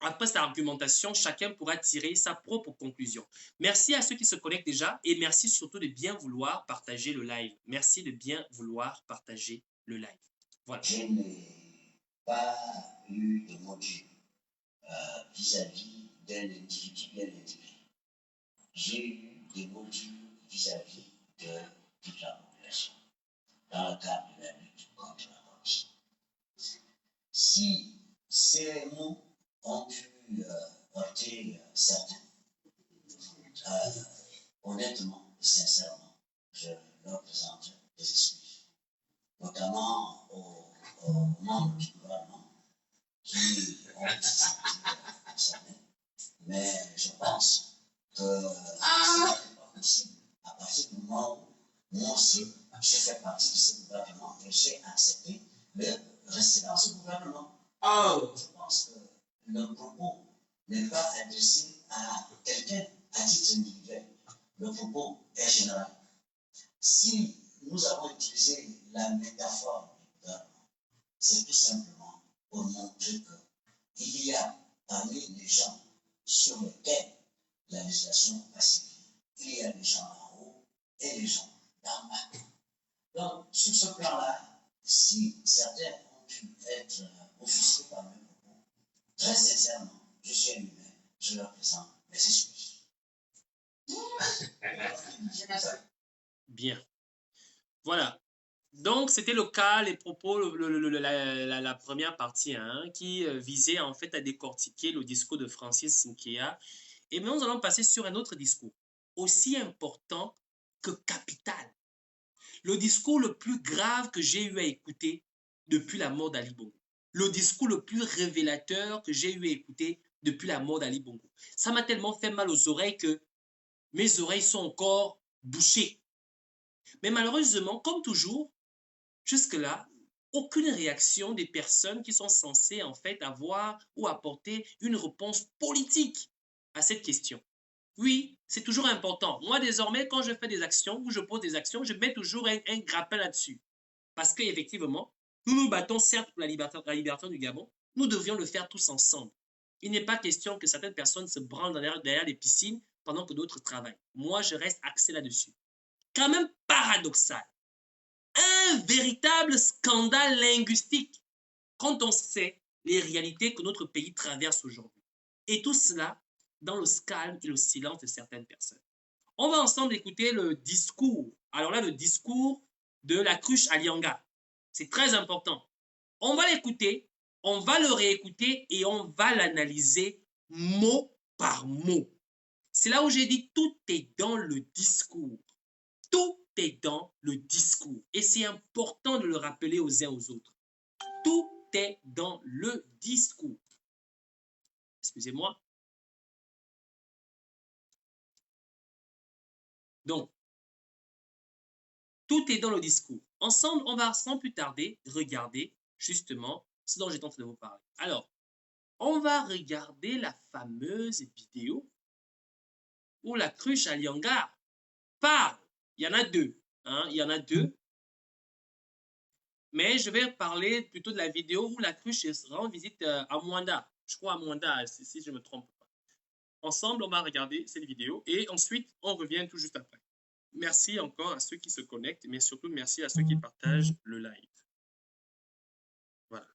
B: après cette argumentation, chacun pourra tirer sa propre conclusion. Merci à ceux qui se connectent déjà et merci surtout de bien vouloir partager le live. Merci de bien vouloir partager le live. Voilà.
D: Je n'ai pas eu de module vis-à-vis d'un individu bien intégré. J'ai eu des modules vis-à-vis de toute la population dans le cadre de la lutte contre la corruption. Si ces mots ont pu heurter certains, honnêtement et sincèrement, je leur présente des excuses, notamment aux membres du gouvernement qui ont été concernés. Mais je pense que ce n'est pas possible à partir du moment où moi aussi, je fais partie de ce gouvernement et j'ai accepté de rester dans ce gouvernement. Je pense que le propos n'est pas adressé à quelqu'un à titre individuel. Le propos est général. Si nous avons utilisé la métaphore du gouvernement, c'est tout simplement pour montrer qu'il y a parmi les gens sur lesquels la législation pacifique, il y a des gens en haut et des gens d'en bas. Donc, sur ce plan-là, si certains ont pu être offusqués par mes propos, très sincèrement, je suis un humain, je leur présente mes excuses.
B: Bien. Voilà. Donc, c'était le cas, les propos, la première partie, hein, qui visait en fait à décortiquer le discours de Francis Nkea. Et maintenant, nous allons passer sur un autre discours, aussi important que capital. Le discours le plus grave que j'ai eu à écouter depuis la mort d'Ali Bongo. Le discours le plus révélateur que j'ai eu à écouter depuis la mort d'Ali Bongo. Ça m'a tellement fait mal aux oreilles que mes oreilles sont encore bouchées. Mais malheureusement, comme toujours, jusque-là, aucune réaction des personnes qui sont censées en fait avoir ou apporter une réponse politique à cette question. Oui, c'est toujours important. Moi, désormais, quand je fais des actions ou je pose des actions, je mets toujours un grappin là-dessus. Parce qu'effectivement, nous nous battons certes pour la libération du Gabon, nous devrions le faire tous ensemble. Il n'est pas question que certaines personnes se branlent derrière les piscines pendant que d'autres travaillent. Moi, je reste axé là-dessus. Quand même paradoxal. Un véritable scandale linguistique quand on sait les réalités que notre pays traverse aujourd'hui. Et tout cela dans le calme et le silence de certaines personnes. On va ensemble écouter le discours. Alors là, le discours de la cruche Alianga. C'est très important. On va l'écouter, on va le réécouter et on va l'analyser mot par mot. C'est là où j'ai dit tout est dans le discours. Tout est dans le discours. Et c'est important de le rappeler aux uns aux autres. Tout est dans le discours. Excusez-moi. Donc, tout est dans le discours. Ensemble, on va sans plus tarder regarder justement ce dont j'ai tenté de vous parler. Alors, on va regarder la fameuse vidéo où la cruche Alianga parle. Il y en a deux. Hein, il y en a deux. Mais je vais parler plutôt de la vidéo où la cruche rend visite à Mwanda. Je crois à Mwanda, si je ne me trompe pas. Ensemble, on va regarder cette vidéo et ensuite, on revient tout juste après. Merci encore à ceux qui se connectent, mais surtout merci à ceux qui partagent le live. Voilà.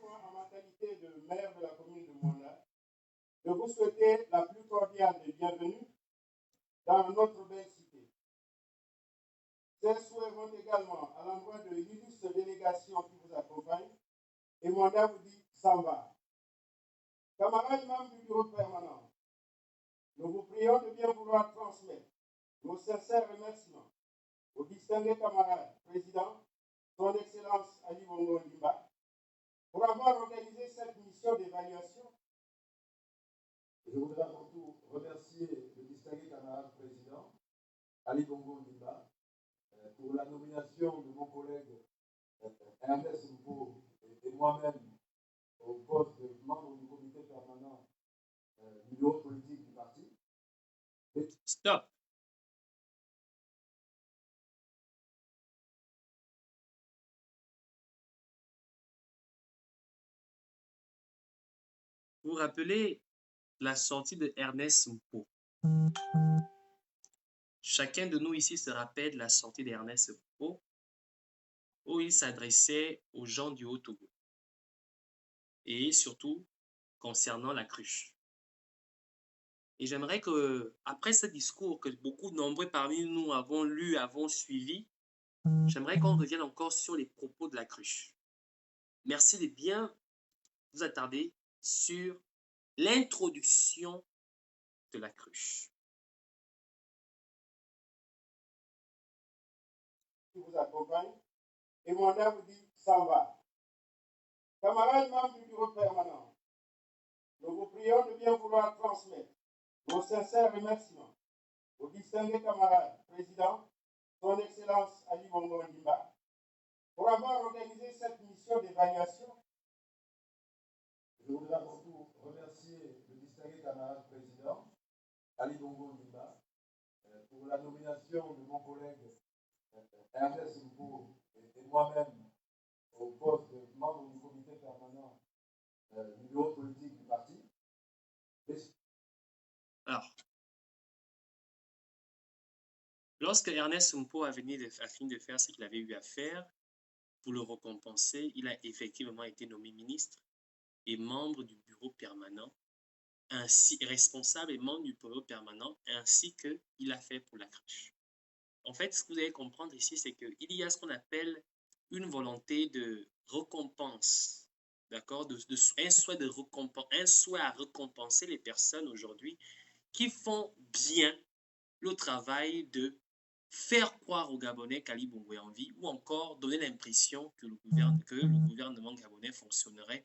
A: En ma qualité de maire de la commune de Mwanda, de vous souhaiter la plus cordiale des bienvenues dans notre belle cité. Ces souhaits vont également à l'endroit de l'illustre délégation qui vous accompagne et Mwanda vous dit Samba. Camarades membres du bureau permanent, nous vous prions de bien vouloir transmettre nos sincères remerciements Au distingué camarade président, son Excellence Ali Bongo Ondimba, pour avoir organisé cette mission d'évaluation. Je voudrais avant tout remercier le distingué camarade président Ali Bongo Ondimba pour la nomination de mon collègue Ernest Mpo et moi-même au poste de membre du comité permanent du bureau politique du parti.
B: Stop. Vous vous rappelez la sortie de Ernest Mpo? Chacun de nous ici se rappelle la sortie d'Ernest Mpo, où il s'adressait aux gens du Haut-Togo, et surtout concernant la cruche. Et j'aimerais que, après ce discours que beaucoup nombreux parmi nous avons lu, avons suivi, j'aimerais qu'on revienne encore sur les propos de la cruche. Merci de bien vous attarder sur l'introduction de la cruche.
A: Qui vous accompagne, et mon âme dit ça va. Camarades membres du bureau permanent, nous vous prions de bien vouloir transmettre nos sincères remerciements au distingué camarade président, son Excellence Ali Bongo Ondimba, pour avoir organisé cette mission d'évaluation. Je voudrais avant tout remercier le distingué camarade président, Ali Bongo Ondimba, pour la nomination de mon collègue Ernest Mpo et moi-même au poste de membre du comité permanent du bureau politique du parti.
B: Alors, lorsque Ernest Mpo a fini de faire ce qu'il avait eu à faire, pour le récompenser, il a effectivement été nommé ministre et membre du bureau permanent, ainsi responsable et membre du bureau permanent, ainsi qu'il a fait pour la crèche. En fait, ce que vous allez comprendre ici, c'est qu'il y a ce qu'on appelle une volonté de récompense, d'accord, un souhait à récompenser les personnes aujourd'hui qui font bien le travail de faire croire aux Gabonais qu'Ali Bongo est en vie, ou encore donner l'impression que le gouvernement gabonais fonctionnerait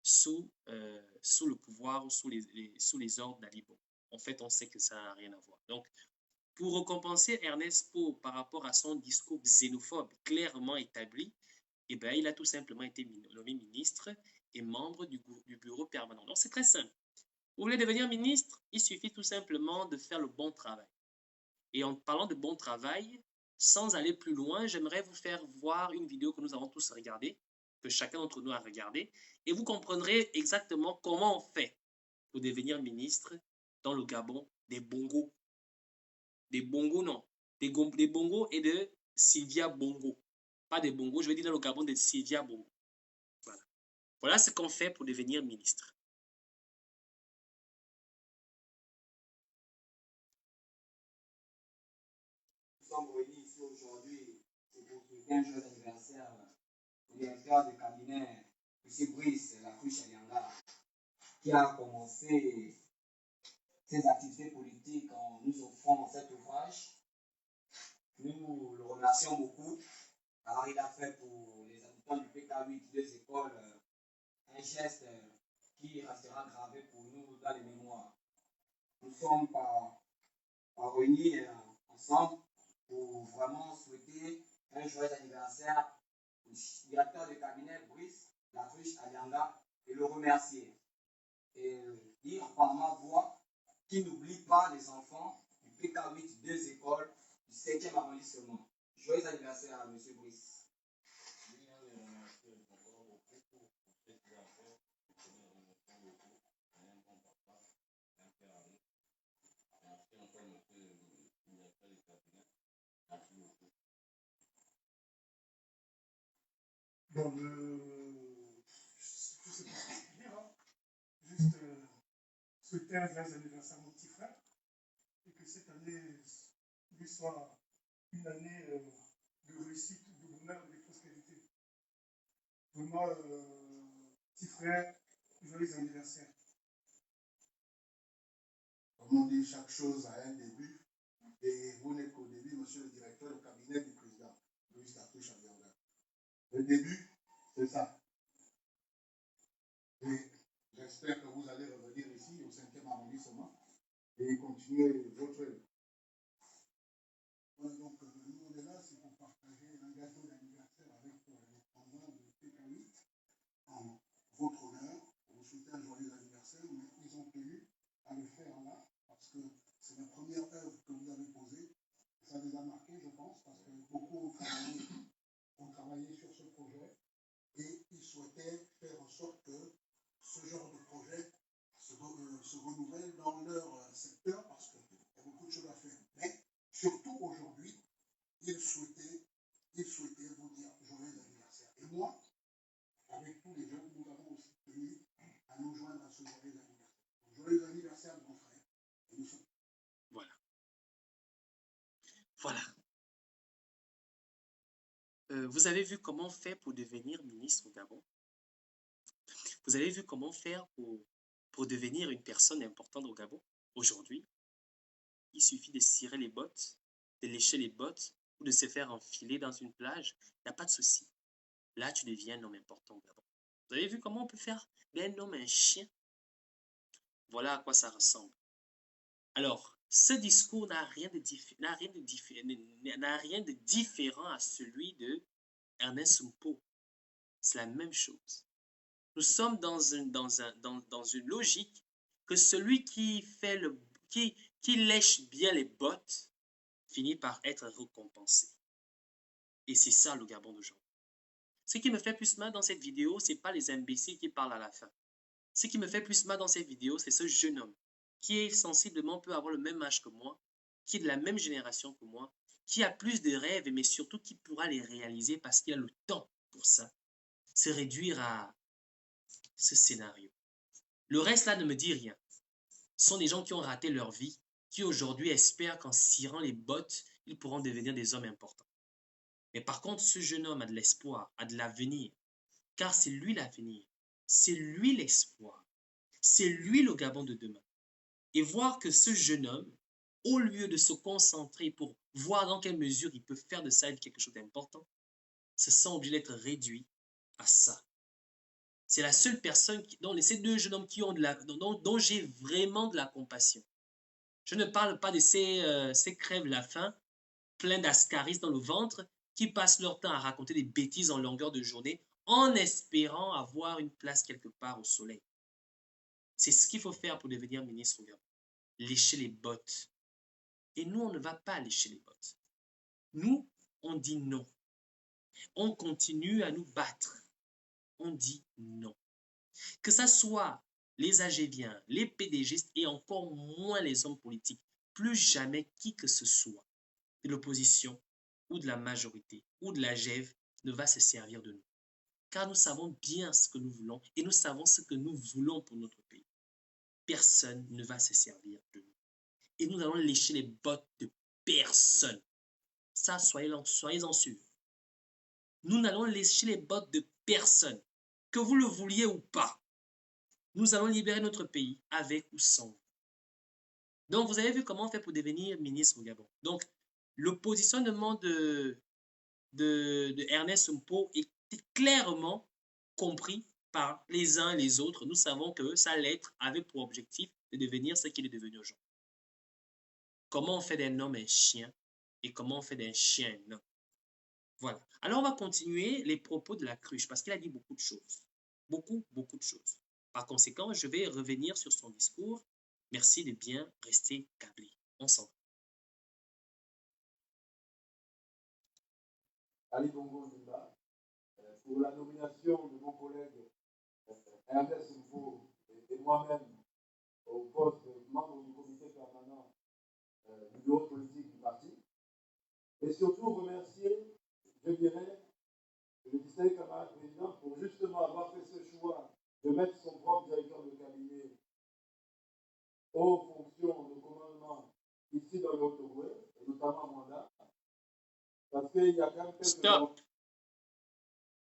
B: sous le pouvoir ou sous les ordres d'Ali Bongo. En fait, on sait que ça n'a rien à voir. Donc, pour récompenser Ernest Pau par rapport à son discours xénophobe clairement établi, eh bien, il a tout simplement été nommé ministre et membre du bureau permanent. Donc, c'est très simple. Vous voulez devenir ministre, il suffit tout simplement de faire le bon travail. Et en parlant de bon travail, sans aller plus loin, j'aimerais vous faire voir une vidéo que nous avons tous regardée, que chacun d'entre nous a regardée, et vous comprendrez exactement comment on fait pour devenir ministre dans le Gabon des Bongos. Des Bongos, non. Des Bongos et de Sylvia Bongo. Pas des Bongos, je vais dire dans le Gabon de Sylvia Bongo. Voilà. Voilà ce qu'on fait pour devenir ministre.
E: Nous sommes réunis ici aujourd'hui pour souhaiter un joyeux anniversaire au directeur de cabinet, M. Brice Lacruche Alianga, qui a commencé ses activités politiques en nous offrant cet ouvrage. Nous le remercions beaucoup. Alors, il a fait pour les habitants du PK8, 2 écoles, un geste qui restera gravé pour nous dans les mémoires. Nous sommes réunis ensemble pour vraiment souhaiter un joyeux anniversaire au directeur de cabinet Brice Lacruche Alianga et le remercier. Et dire par ma voix qu'il n'oublie pas les enfants du PK8 2 écoles du 5e arrondissement. Joyeux anniversaire à M. Brice.
A: Bon, je sais pas ce que je peux dire, hein. Juste souhaiter un joyeux anniversaire à mon petit frère et que cette année lui soit une année de réussite, de bonheur et de prospérité. Vraiment, petit frère, joyeux anniversaire. Comme on dit, chaque chose a un début Et vous n'êtes qu'au début, monsieur le directeur du cabinet du président, Louis Cartouche Abianga. Le début, c'est ça. Et j'espère que vous allez revenir ici, au 5e arrondissement, et continuer votre œuvre. Voilà, donc, nous, on est là, c'est pour partager un gâteau d'anniversaire avec les pendants de PK8 en votre honneur, pour vous souhaiter un joyeux anniversaire, mais ils ont tenu à le faire là, parce que c'est la première œuvre que vous avez posée. Ça les a marqués, je pense, parce que beaucoup ont travaillé sur ce projet et ils souhaitaient faire en sorte que ce genre de projet se renouvelle dans leur secteur, parce qu'il y a beaucoup de choses à faire. Mais surtout aujourd'hui, ils souhaitaient vous dire joyeux anniversaire. Et moi, avec tous les jeunes, nous avons aussi tenu à nous joindre à ce joyeux anniversaire. Joyeux anniversaire, mon frère. Et nous sommes...
B: Voilà. Voilà. Vous avez vu comment faire pour devenir ministre au Gabon? Vous avez vu comment faire pour devenir une personne importante au Gabon? Aujourd'hui, il suffit de cirer les bottes, de lécher les bottes ou de se faire enfiler dans une plage. Il n'y a pas de souci. Là, tu deviens un homme important au Gabon. Vous avez vu comment on peut faire d'un homme un chien? Voilà à quoi ça ressemble. Alors, ce discours n'a rien de différent à celui de Ernest Sumpo. C'est la même chose. Nous sommes dans une logique que celui qui lèche bien les bottes finit par être récompensé. Et c'est ça le Gabon d'aujourd'hui. Ce qui me fait plus mal dans cette vidéo, ce n'est pas les imbéciles qui parlent à la fin. Ce qui me fait plus mal dans cette vidéo, c'est ce jeune homme qui est sensiblement peut avoir le même âge que moi, qui est de la même génération que moi, qui a plus de rêves, mais surtout qui pourra les réaliser parce qu'il a le temps pour ça. Se réduire à ce scénario. Le reste là ne me dit rien. Ce sont des gens qui ont raté leur vie, qui aujourd'hui espèrent qu'en cirant les bottes, ils pourront devenir des hommes importants. Mais par contre, ce jeune homme a de l'espoir, a de l'avenir, car c'est lui l'avenir, c'est lui l'espoir, c'est lui le Gabon de demain. Et voir que ce jeune homme, au lieu de se concentrer pour voir dans quelle mesure il peut faire de ça quelque chose d'important, se sent obligé d'être réduit à ça. C'est la seule personne, ces deux jeunes hommes qui ont dont j'ai vraiment de la compassion. Je ne parle pas de ces crèves la faim, pleins d'ascaris dans le ventre, qui passent leur temps à raconter des bêtises en longueur de journée, en espérant avoir une place quelque part au soleil. C'est ce qu'il faut faire pour devenir ministre au Gabon. Lécher les bottes. Et nous, on ne va pas lécher les bottes. Nous, on dit non. On continue à nous battre. On dit non. Que ça soit les AGViens, les PDGistes et encore moins les hommes politiques, plus jamais qui que ce soit de l'opposition ou de la majorité ou de la GEV ne va se servir de nous. Car nous savons bien ce que nous voulons et nous savons ce que nous voulons pour notre pays. Personne ne va se servir de nous. Et nous allons lécher les bottes de personne. Ça, soyez-en sûrs. Nous n'allons lécher les bottes de personne, que vous le vouliez ou pas. Nous allons libérer notre pays avec ou sans vous. Donc, vous avez vu comment on fait pour devenir ministre au Gabon. Donc, le positionnement de Ernest Sumpo est clairement compris par les uns et les autres. Nous savons que sa lettre avait pour objectif de devenir ce qu'il est devenu aujourd'hui. Comment on fait d'un homme un chien et comment on fait d'un chien un homme. Voilà. Alors, on va continuer les propos de la cruche parce qu'il a dit beaucoup de choses. Beaucoup de choses. Par conséquent, je vais revenir sur son discours. Merci de bien rester câblé. On s'en va.
A: Ali Bongo Ndimba, pour la nomination de mon collègue Ernest Sumpo et moi-même au poste de membre du comité permanent du bureau politique du parti. Et surtout remercier, je dirais, le distingué camarade président pour justement avoir fait ce choix de mettre son propre directeur de cabinet aux fonctions de commandement ici dans le Haut-Ogooué, et notamment à Mwanda, parce qu'il y a quand même quelques...
B: Stop.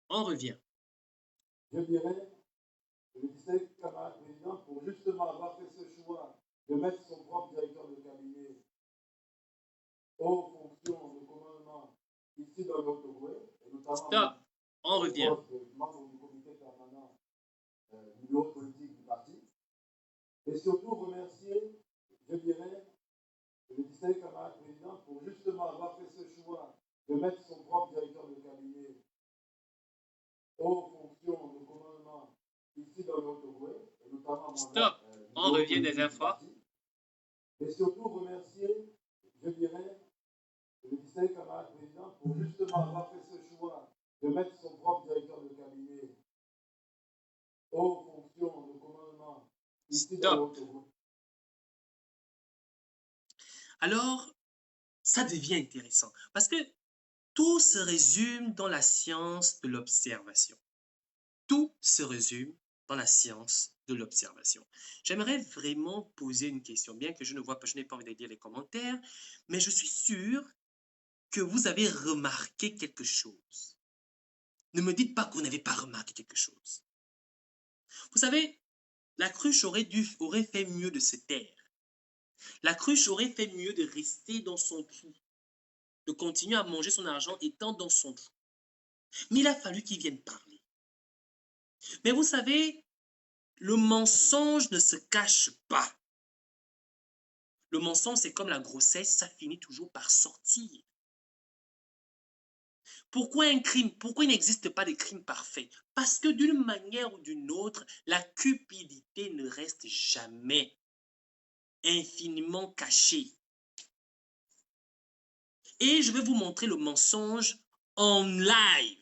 B: On revient.
A: Je dirais, le distingué camarade président pour justement avoir fait ce choix de mettre son propre directeur de cabinet aux fonctions de commandement ici dans l'Ottogoué, et notamment
B: Stop. On revient.
A: membre du comité permanent du bureau politique du parti, et surtout remercier, je dirais, le distingué camarade président pour justement avoir fait ce choix de mettre son propre directeur de cabinet aux fonctions de commandement ici dans l'Ottogoué, et notamment
B: Stop. On revient des infos.
A: et surtout remercier, je dirais, le distingué camarade président pour justement avoir fait ce choix de mettre son propre directeur de cabinet aux fonctions de commandement ici dans l'Ottogoué.
B: Alors, ça devient intéressant parce que tout se résume dans la science de l'observation. Tout se résume dans la science de l'observation. J'aimerais vraiment poser une question, bien que je ne vois pas, je n'ai pas envie de lire les commentaires, mais je suis sûr que vous avez remarqué quelque chose. Ne me dites pas que vous n'avez pas remarqué quelque chose. Vous savez, la cruche aurait fait mieux de se taire. La cruche aurait fait mieux de rester dans son trou, de continuer à manger son argent étant dans son trou. Mais il a fallu qu'il vienne parler. Mais vous savez, le mensonge ne se cache pas. Le mensonge, c'est comme la grossesse, ça finit toujours par sortir. Pourquoi un crime? Pourquoi il n'existe pas de crime parfait? Parce que d'une manière ou d'une autre, la cupidité ne reste jamais infiniment cachée. Et je vais vous montrer le mensonge en live.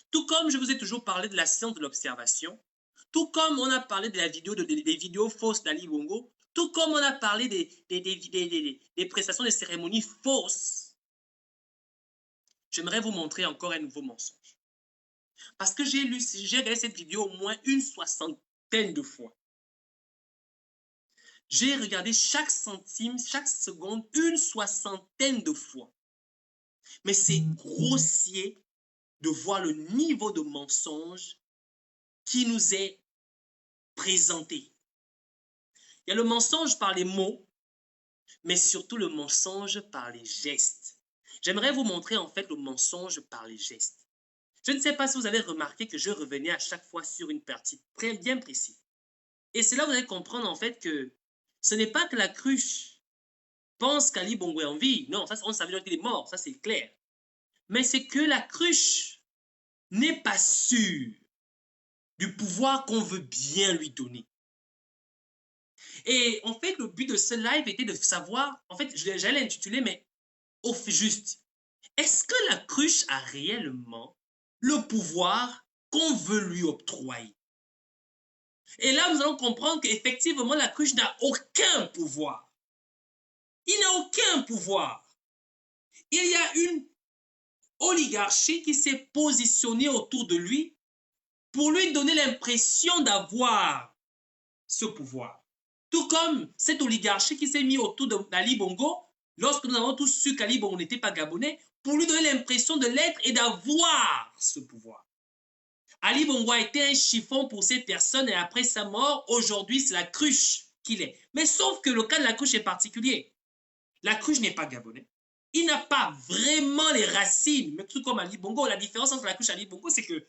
B: Tout comme je vous ai toujours parlé de la science de l'observation, tout comme on a parlé de la vidéo, des vidéos fausses d'Ali Bongo, tout comme on a parlé des prestations de cérémonies fausses, j'aimerais vous montrer encore un nouveau mensonge. Parce que j'ai regardé cette vidéo au moins une soixantaine de fois. J'ai regardé chaque centime, chaque seconde, une soixantaine de fois. Mais c'est grossier de voir le niveau de mensonge qui nous est présenté. Il y a le mensonge par les mots, mais surtout le mensonge par les gestes. J'aimerais vous montrer en fait le mensonge par les gestes. Je ne sais pas si vous avez remarqué que je revenais à chaque fois sur une partie très bien précise. Et c'est là que vous allez comprendre en fait que ce n'est pas que la cruche pense qu'Ali Bongo est en vie. Non, ça, on savait qu'il est mort, ça c'est clair. Mais c'est que la cruche n'est pas sûre du pouvoir qu'on veut bien lui donner. Et en fait, le but de ce live était de savoir, en fait, j'allais l'intituler, mais au fait juste, est-ce que la cruche a réellement le pouvoir qu'on veut lui octroyer? Et là, nous allons comprendre qu'effectivement, la cruche n'a aucun pouvoir. Il n'a aucun pouvoir. Il y a une oligarchie qui s'est positionnée autour de lui pour lui donner l'impression d'avoir ce pouvoir. Tout comme cette oligarchie qui s'est mise autour d'Ali Bongo, lorsque nous avons tous su qu'Ali Bongo n'était pas gabonais, pour lui donner l'impression de l'être et d'avoir ce pouvoir. Ali Bongo a été un chiffon pour ces personnes et après sa mort, aujourd'hui, c'est la cruche qu'il est. Mais sauf que le cas de la cruche est particulier. La cruche n'est pas gabonais. Il n'a pas vraiment les racines, mais tout comme Ali Bongo. La différence entre la cruche et Ali Bongo, c'est que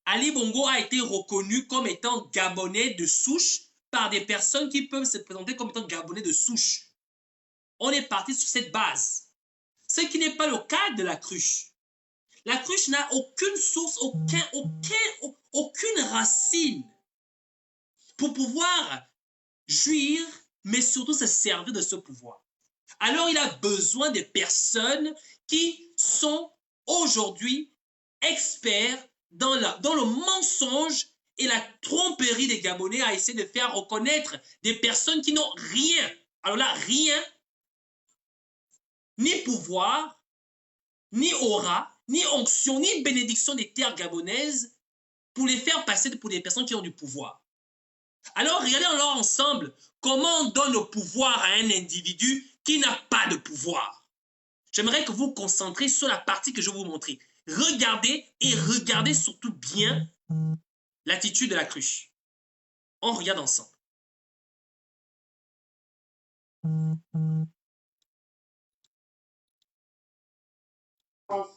B: Ali Bongo a été reconnu comme étant gabonais de souche par des personnes qui peuvent se présenter comme étant gabonais de souche. On est parti sur cette base. Ce qui n'est pas le cas de la cruche. La cruche n'a aucune source, aucune racine pour pouvoir jouir, mais surtout se servir de ce pouvoir. Alors il a besoin de personnes qui sont aujourd'hui experts dans le mensonge et la tromperie des Gabonais à essayer de faire reconnaître des personnes qui n'ont rien. Alors là, rien, ni pouvoir, ni aura, ni onction, ni bénédiction des terres gabonaises pour les faire passer pour des personnes qui ont du pouvoir. Alors, regardons-leur ensemble comment on donne le pouvoir à un individu qui n'a pas de pouvoir. J'aimerais que vous vous concentrez sur la partie que je vais vous montrer. Regardez et regardez surtout bien l'attitude de la cruche. On regarde ensemble.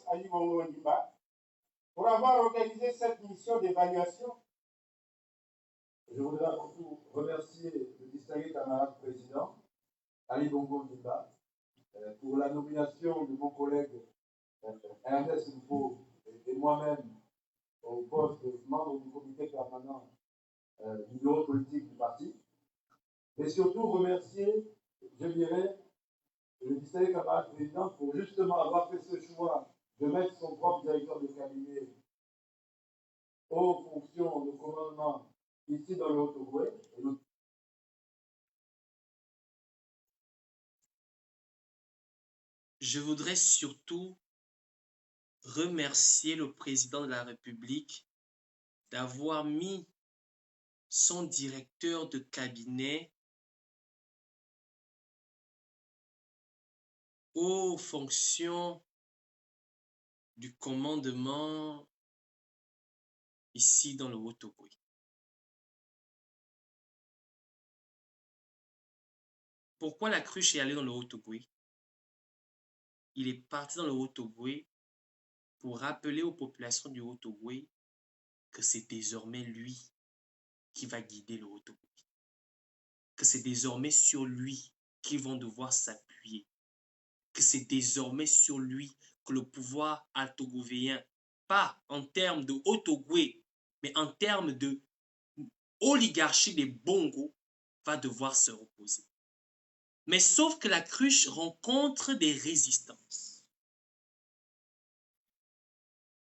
A: Ali Bongo Ondimba pour avoir organisé cette mission d'évaluation. Je voudrais surtout remercier le distingué camarade président, Ali Bongo Ondimba, pour la nomination de mon collègue Ernest Mpo et moi-même au poste de membre du comité permanent du bureau politique du parti. Mais surtout remercier, je dirais, le distingué camarade président pour justement avoir fait ce choix de mettre son propre directeur de cabinet aux fonctions de commandement ici dans le Haut-Ogooué.
B: Je voudrais surtout remercier le président de la République d'avoir mis son directeur de cabinet aux fonctions du commandement ici dans le Haut-Ogooué. Pourquoi la cruche est allée dans le Haut-Ogooué? Il est parti dans le Haut-Ogooué pour rappeler aux populations du Haut-Ogooué que c'est désormais lui qui va guider le Haut-Ogooué. Que c'est désormais sur lui qu'ils vont devoir s'appuyer. Que c'est désormais sur lui que le pouvoir altogovéen, pas en termes de Haut-Ogooué, mais en termes de oligarchie des Bongo, va devoir se reposer. Mais sauf que la cruche rencontre des résistances.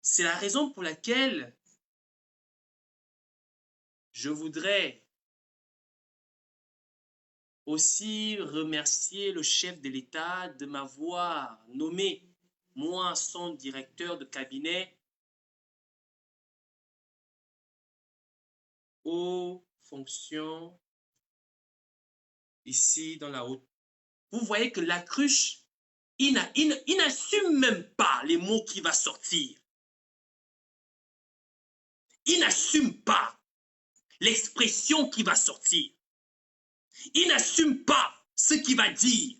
B: C'est la raison pour laquelle je voudrais aussi remercier le chef de l'État de m'avoir nommé, moi, son directeur de cabinet, aux fonctions ici dans la haute. Vous voyez que la cruche, il n'assume même pas les mots qui vont sortir. Il n'assume pas l'expression qui va sortir. Il n'assume pas ce qu'il va dire.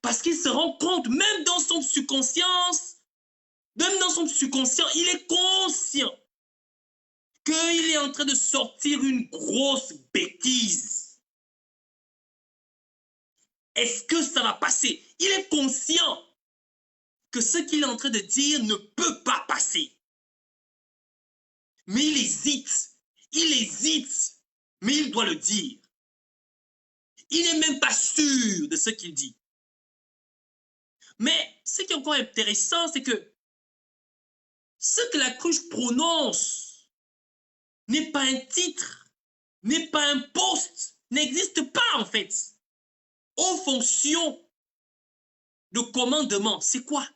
B: Parce qu'il se rend compte, même dans son subconscient, il est conscient qu'il est en train de sortir une grosse bêtise. Est-ce que ça va passer? Il est conscient que ce qu'il est en train de dire ne peut pas passer. Mais il hésite, mais il doit le dire. Il n'est même pas sûr de ce qu'il dit. Mais ce qui est encore intéressant, c'est que ce que la cruche prononce n'est pas un titre, n'est pas un poste, n'existe pas en fait. Aux fonctions de commandement, c'est quoi?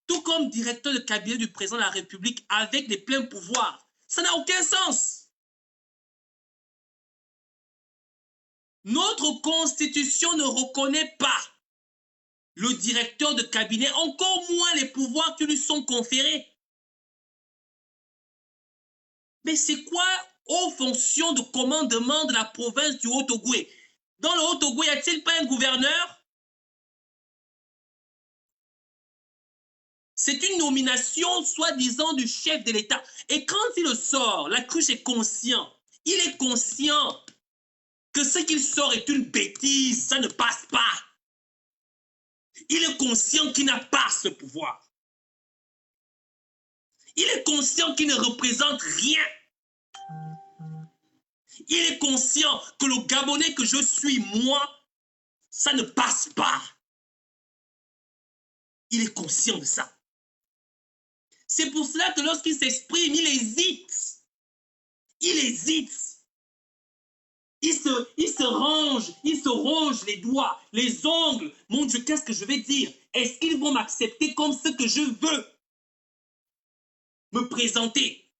B: Tout comme directeur de cabinet du président de la République avec des pleins pouvoirs, ça n'a aucun sens. Notre constitution ne reconnaît pas le directeur de cabinet, encore moins les pouvoirs qui lui sont conférés. Mais c'est quoi aux fonctions de commandement de la province du Haut-Ogooué? Dans le Haut-Ogooué, y a-t-il pas un gouverneur? C'est une nomination soi-disant du chef de l'État. Et quand il le sort, la cruche est conscient. Il est conscient que ce qu'il sort est une bêtise, ça ne passe pas. Il est conscient qu'il n'a pas ce pouvoir. Il est conscient qu'il ne représente rien. Il est conscient que le Gabonais que je suis, moi, ça ne passe pas. Il est conscient de ça. C'est pour cela que lorsqu'il s'exprime, il hésite. Il hésite. Il se ronge les doigts, les ongles. Mon Dieu, qu'est-ce que je vais dire? Est-ce qu'ils vont m'accepter comme ce que je veux me présenter?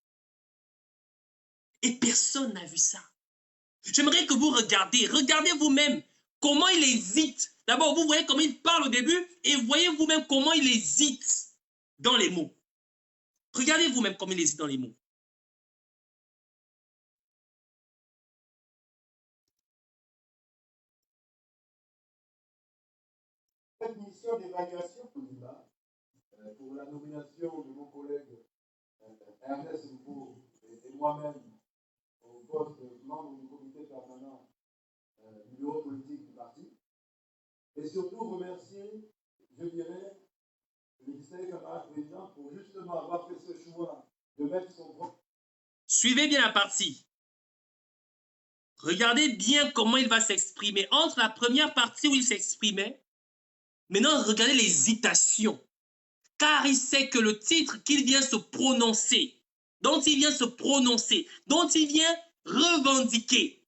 B: Et personne n'a vu ça. J'aimerais que vous regardez vous-même comment il hésite. D'abord, vous voyez comment il parle au début et voyez vous-même comment il hésite dans les mots. Regardez vous-même comment il hésite dans les mots.
F: commission d'évaluation au débat pour la nomination de mon collègue Ernest Mpo et moi-même au poste de membre du comité permanent du bureau politique du parti. Et surtout remercier, je dirais, le distingué camarade président pour justement avoir fait ce choix de mettre son propre.
B: Suivez bien la partie. Regardez bien comment il va s'exprimer. Entre la première partie où il s'exprimait, maintenant regardez l'hésitation. Car il sait que le titre qu'il vient se prononcer, dont il vient se prononcer, dont il vient revendiquer,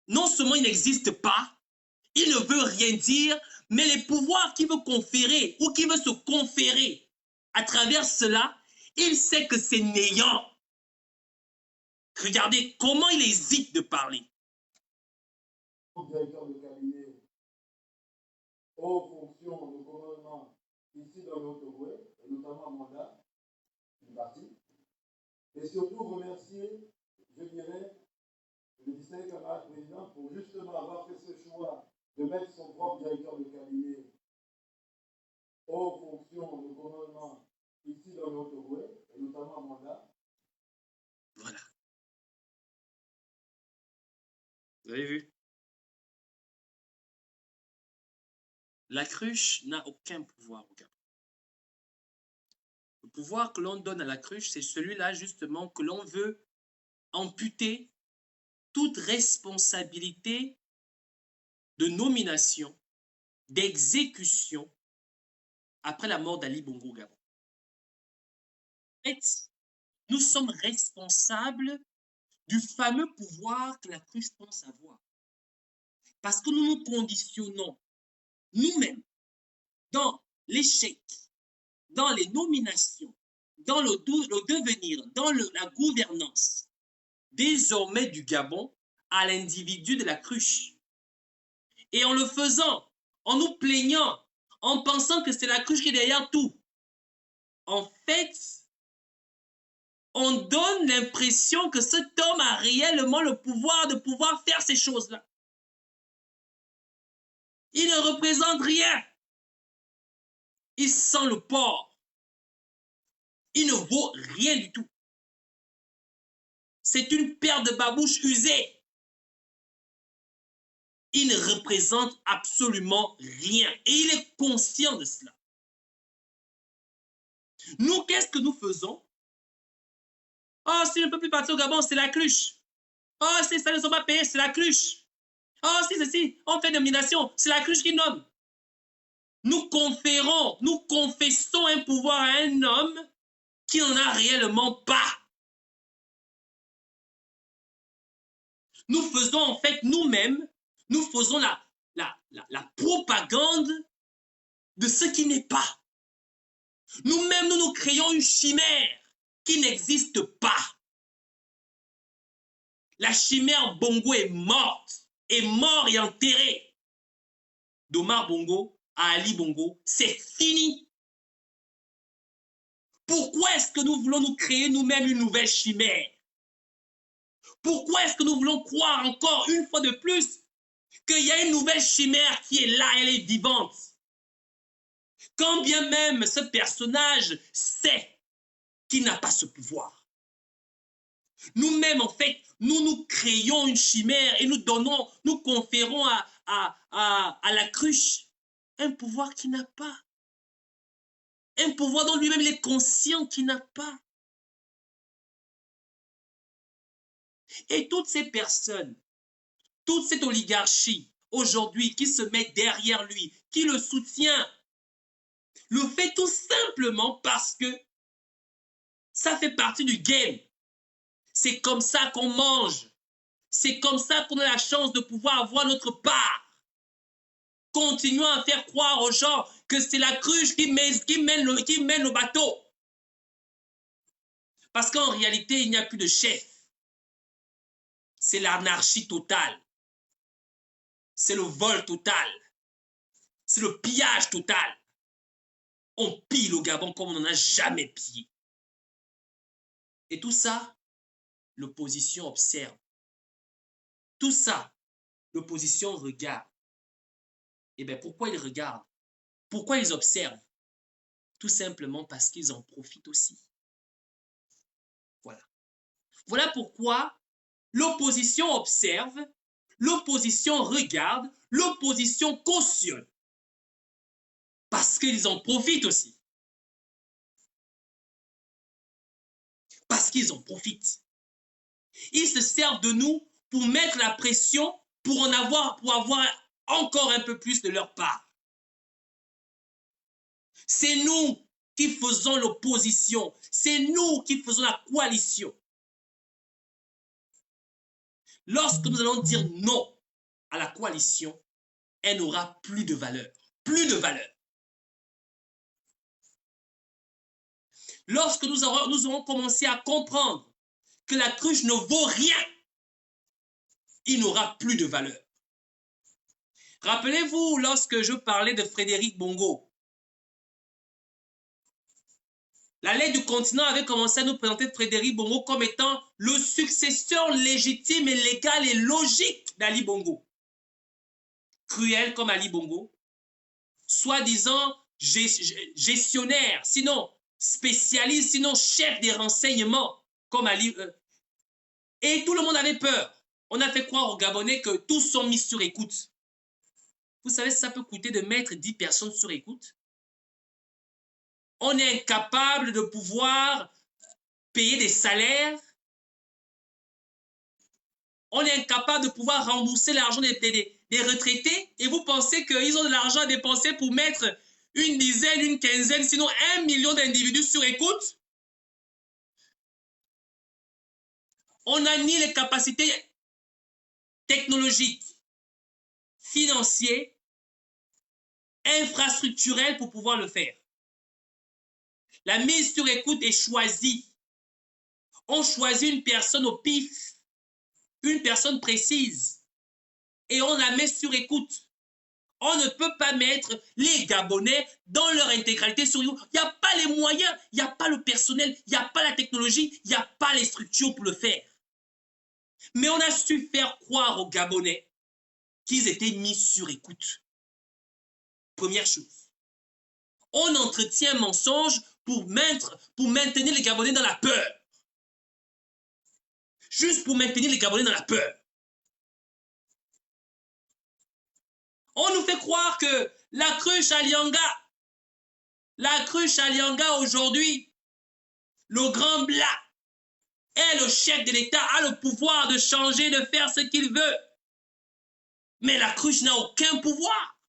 B: non seulement il n'existe pas, il ne veut rien dire, mais les pouvoirs qu'il veut conférer ou qu'il veut se conférer à travers cela, il sait que c'est néant. Regardez comment il hésite de parler.
F: Directeur de cabinet aux fonctions de gouvernement ici dans le Haut-Ogooué, et notamment mandat du parti. Et surtout remercier, je dirais, le distingué camarade président pour justement avoir fait ce choix de mettre son propre directeur de cabinet aux fonctions de gouvernement ici dans le Haut-Ogooué, et notamment mandat.
B: Voilà. Vous avez vu? La cruche n'a aucun pouvoir au Gabon. Le pouvoir que l'on donne à la cruche, c'est celui-là justement que l'on veut amputer toute responsabilité de nomination, d'exécution après la mort d'Ali Bongo au Gabon. En fait, nous sommes responsables du fameux pouvoir que la cruche pense avoir. Parce que nous nous conditionnons nous-mêmes dans l'échec, dans les nominations, dans le devenir, dans la gouvernance, désormais du Gabon, à l'individu de la cruche. Et en le faisant, en nous plaignant, en pensant que c'est la cruche qui est derrière tout, en fait, on donne l'impression que cet homme a réellement le pouvoir de pouvoir faire ces choses-là. Il ne représente rien. Il sent le porc. Il ne vaut rien du tout. C'est une paire de babouches usées. Il ne représente absolument rien. Et il est conscient de cela. Nous, qu'est-ce que nous faisons? Oh, si je ne peux plus partir au Gabon, c'est la cruche. Oh, si ça ne sont pas payés, c'est la cruche. Oh, si ceci, on fait nomination, c'est la cruche qui nomme. Nous conférons, nous confessons un pouvoir à un homme qui n'en a réellement pas. Nous faisons en fait nous-mêmes, nous faisons la propagande de ce qui n'est pas. Nous-mêmes, nous créons une chimère qui n'existe pas. La chimère Bongo est morte, est mort et enterrée. D'Omar Bongo à Ali Bongo, c'est fini. Pourquoi est-ce que nous voulons nous créer nous-mêmes une nouvelle chimère? Pourquoi est-ce que nous voulons croire encore une fois de plus qu'il y a une nouvelle chimère qui est là, elle est vivante? Quand bien même ce personnage sait qu'il n'a pas ce pouvoir. Nous-mêmes, en fait, nous créons une chimère et nous donnons, nous conférons à la cruche un pouvoir qu'il n'a pas. Un pouvoir dont lui-même il est conscient qu'il n'a pas. Et toutes ces personnes, toute cette oligarchie aujourd'hui qui se met derrière lui, qui le soutient, le fait tout simplement parce que ça fait partie du game. C'est comme ça qu'on mange. C'est comme ça qu'on a la chance de pouvoir avoir notre part. Continuons à faire croire aux gens que c'est la cruche qui mène le bateau. Parce qu'en réalité, il n'y a plus de chef. C'est l'anarchie totale. C'est le vol total. C'est le pillage total. On pille au Gabon comme on n'en a jamais pillé. Et tout ça, l'opposition observe. Tout ça, l'opposition regarde. Eh bien, pourquoi ils regardent? Pourquoi ils observent? Tout simplement parce qu'ils en profitent aussi. Voilà. Voilà pourquoi l'opposition observe, l'opposition regarde, l'opposition cautionne. Parce qu'ils en profitent aussi. Parce qu'ils en profitent. Ils se servent de nous pour mettre la pression, pour avoir encore un peu plus de leur part. C'est nous qui faisons l'opposition. C'est nous qui faisons la coalition. Lorsque nous allons dire non à la coalition, elle n'aura plus de valeur. Plus de valeur. Lorsque nous aurons commencé à comprendre que la cruche ne vaut rien, il n'aura plus de valeur. Rappelez-vous, lorsque je parlais de Frédéric Bongo, la lettre du continent avait commencé à nous présenter Frédéric Bongo comme étant le successeur légitime et légal et logique d'Ali Bongo. Cruel comme Ali Bongo, soi-disant gestionnaire, sinon spécialiste, sinon chef des renseignements comme Ali. Et tout le monde avait peur. On a fait croire aux Gabonais que tous sont mis sur écoute. Vous savez, ça peut coûter de mettre 10 personnes sur écoute. On est incapable de pouvoir payer des salaires. On est incapable de pouvoir rembourser l'argent des retraités. Et vous pensez qu'ils ont de l'argent à dépenser pour mettre une dizaine, une quinzaine, sinon 1 million d'individus sur écoute? On n'a ni les capacités technologiques, financières, infrastructurelles pour pouvoir le faire. La mise sur écoute est choisie. On choisit une personne au pif, une personne précise, et on la met sur écoute. On ne peut pas mettre les Gabonais dans leur intégralité sur écoute. Il n'y a pas les moyens, il n'y a pas le personnel, il n'y a pas la technologie, il n'y a pas les structures pour le faire. Mais on a su faire croire aux Gabonais qu'ils étaient mis sur écoute. Première chose. On entretient un mensonge pour maintenir les Gabonais dans la peur. Juste pour maintenir les Gabonais dans la peur. On nous fait croire que la cruche Alianga aujourd'hui, le grand Blas, est le chef de l'État, a le pouvoir de changer, de faire ce qu'il veut. Mais la cruche n'a aucun pouvoir.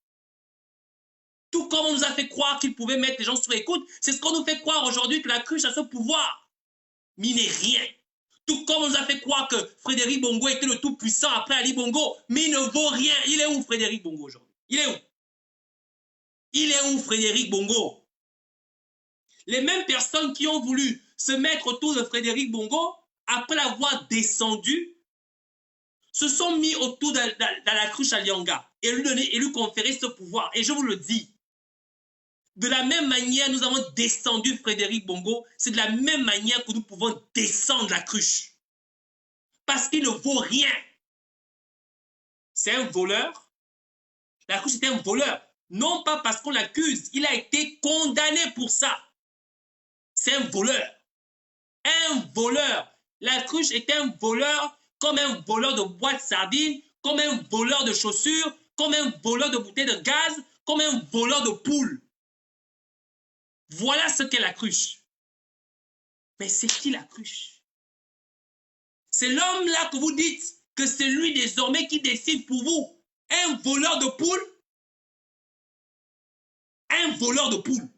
B: Tout comme on nous a fait croire qu'il pouvait mettre les gens sur écoute, c'est ce qu'on nous fait croire aujourd'hui que la cruche a ce pouvoir. Mais il n'est rien. Tout comme on nous a fait croire que Frédéric Bongo était le tout-puissant après Ali Bongo, mais il ne vaut rien. Il est où Frédéric Bongo aujourd'hui? Il est où? Il est où Frédéric Bongo? Les mêmes personnes qui ont voulu se mettre autour de Frédéric Bongo, après l'avoir descendu, se sont mis autour de la cruche Alianga et lui conférer ce pouvoir. Et je vous le dis, de la même manière, nous avons descendu Frédéric Bongo, c'est de la même manière que nous pouvons descendre la cruche. Parce qu'il ne vaut rien. C'est un voleur. La cruche est un voleur. Non pas parce qu'on l'accuse, il a été condamné pour ça. C'est un voleur. Un voleur. La cruche est un voleur comme un voleur de boîtes de sardines, comme un voleur de chaussures, comme un voleur de bouteilles de gaz, comme un voleur de poules. Voilà ce qu'est la cruche. Mais c'est qui la cruche? C'est l'homme-là que vous dites que c'est lui désormais qui décide pour vous. Un voleur de poules? Un voleur de poules.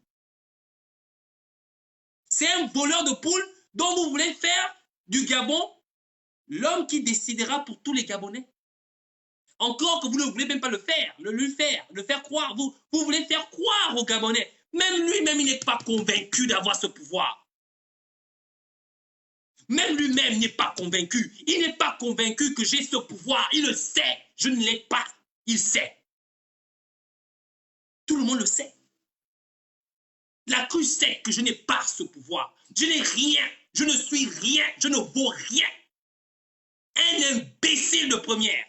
B: C'est un voleur de poules dont vous voulez faire du Gabon l'homme qui décidera pour tous les Gabonais. Encore que vous ne voulez même pas le faire, le faire croire. Vous voulez faire croire aux Gabonais. Même lui-même, il n'est pas convaincu d'avoir ce pouvoir. Même lui-même n'est pas convaincu. Il n'est pas convaincu que j'ai ce pouvoir. Il le sait. Je ne l'ai pas. Il sait. Tout le monde le sait. La cruche sait que je n'ai pas ce pouvoir. Je n'ai rien. Je ne suis rien. Je ne vaux rien. Un imbécile de première.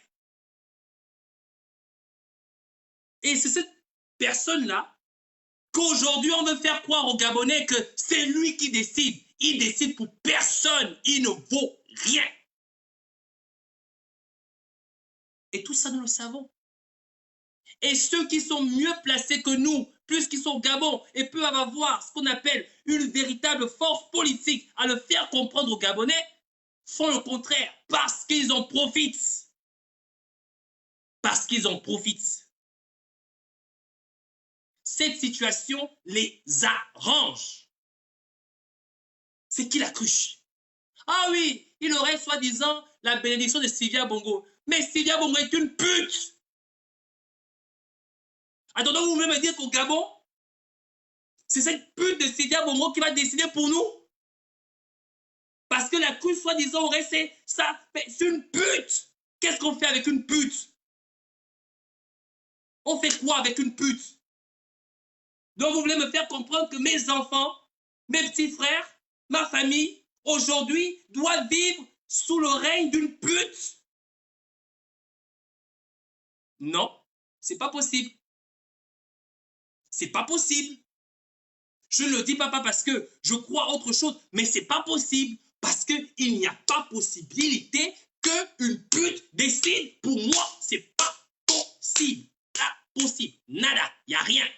B: Et c'est cette personne-là qu'aujourd'hui on veut faire croire aux Gabonais que c'est lui qui décide. Il décide pour personne. Il ne vaut rien. Et tout ça, nous le savons. Et ceux qui sont mieux placés que nous, plus qu'ils sont au Gabon, et peuvent avoir ce qu'on appelle une véritable force politique à le faire comprendre aux Gabonais, font le contraire parce qu'ils en profitent. Parce qu'ils en profitent. Cette situation les arrange. C'est qui la cruche? Ah oui, il aurait soi-disant la bénédiction de Sylvia Bongo. Mais Sylvia Bongo est une pute. Attendez, vous voulez me dire qu'au Gabon, c'est cette pute de Sylvia Bongo qui va décider pour nous? Parce que la cruche, soi-disant, aurait ça. C'est une pute. Qu'est-ce qu'on fait avec une pute? On fait quoi avec une pute? Donc vous voulez me faire comprendre que mes enfants, mes petits frères, ma famille, aujourd'hui, doivent vivre sous le règne d'une pute? Non, c'est pas possible. C'est pas possible. Je ne le dis pas parce que je crois autre chose, mais c'est pas possible parce qu'il n'y a pas possibilité qu'une pute décide pour moi. C'est pas possible. Pas possible. Nada. Il n'y a rien.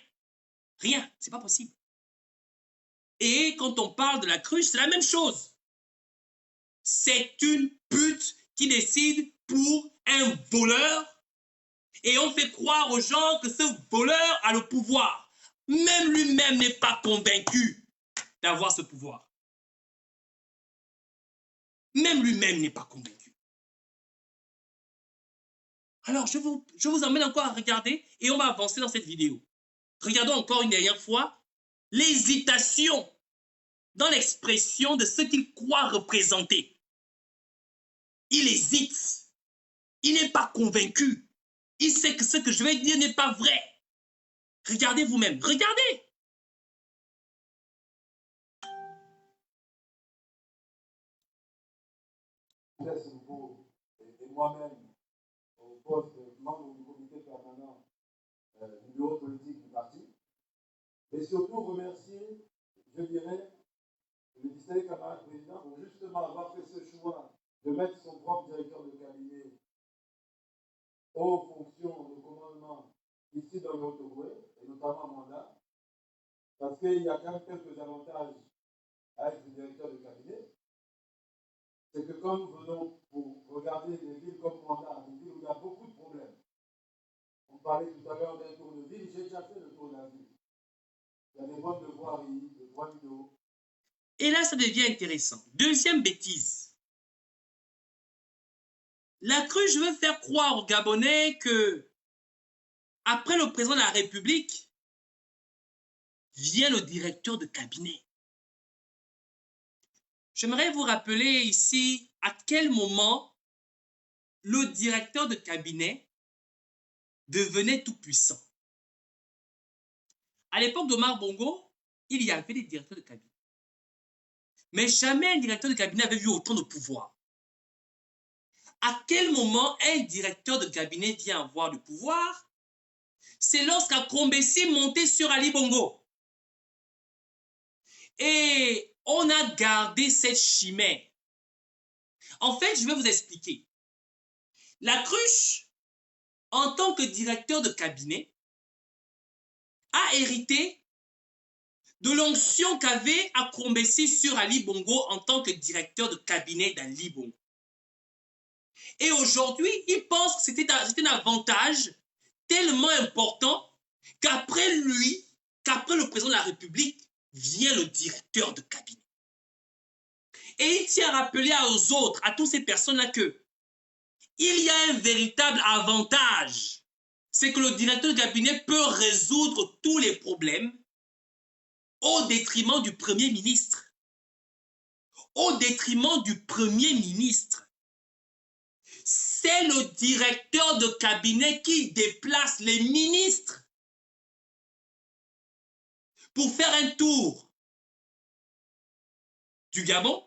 B: Rien. C'est pas possible. Et quand on parle de la cruche, c'est la même chose. C'est une pute qui décide pour un voleur et on fait croire aux gens que ce voleur a le pouvoir. Même lui-même n'est pas convaincu d'avoir ce pouvoir. Même lui-même n'est pas convaincu. Alors, je vous emmène encore à regarder et on va avancer dans cette vidéo. Regardons encore une dernière fois l'hésitation dans l'expression de ce qu'il croit représenter. Il hésite. Il n'est pas convaincu. Il sait que ce que je vais dire n'est pas vrai. Regardez vous-même. Regardez.
F: Très nouveau, et moi-même, au poste membre du comité permanent du bureau politique du parti, et surtout remercier, je dirais, le distingué camarade président pour justement avoir fait ce choix de mettre son propre directeur de cabinet aux fonctions de commandement ici dans le Haut-Ogooué, et notamment à Manda, parce qu'il y a quand même quelques avantages à être directeur de cabinet. C'est que quand nous venons pour regarder des villes comme Manda, des villes où il y a beaucoup de problèmes, on parlait tout à l'heure d'un tour de ville, j'ai déjà fait le tour de la ville. Il y a des voies de voirie, des voies d'eau.
B: Et là, ça devient intéressant. Deuxième bêtise. La cruche veut faire croire aux Gabonais que, après le président de la République, vient le directeur de cabinet. J'aimerais vous rappeler ici à quel moment le directeur de cabinet devenait tout puissant. À l'époque d'Omar Bongo, il y avait des directeurs de cabinet. Mais jamais un directeur de cabinet avait eu autant de pouvoir. À quel moment un directeur de cabinet vient avoir du pouvoir? C'est lorsqu'à Kombessi montait sur Ali Bongo. Et on a gardé cette chimère. En fait, je vais vous expliquer. La cruche, en tant que directeur de cabinet, a hérité de l'onction qu'avait Akombessi sur Ali Bongo en tant que directeur de cabinet d'Ali Bongo. Et aujourd'hui, il pense que c'était un avantage tellement important qu'après lui, qu'après le président de la République, vient le directeur de cabinet. Et il tient à rappeler aux autres, à toutes ces personnes-là que il y a un véritable avantage. C'est que le directeur de cabinet peut résoudre tous les problèmes au détriment du Premier ministre. Au détriment du Premier ministre. C'est le directeur de cabinet qui déplace les ministres pour faire un tour du Gabon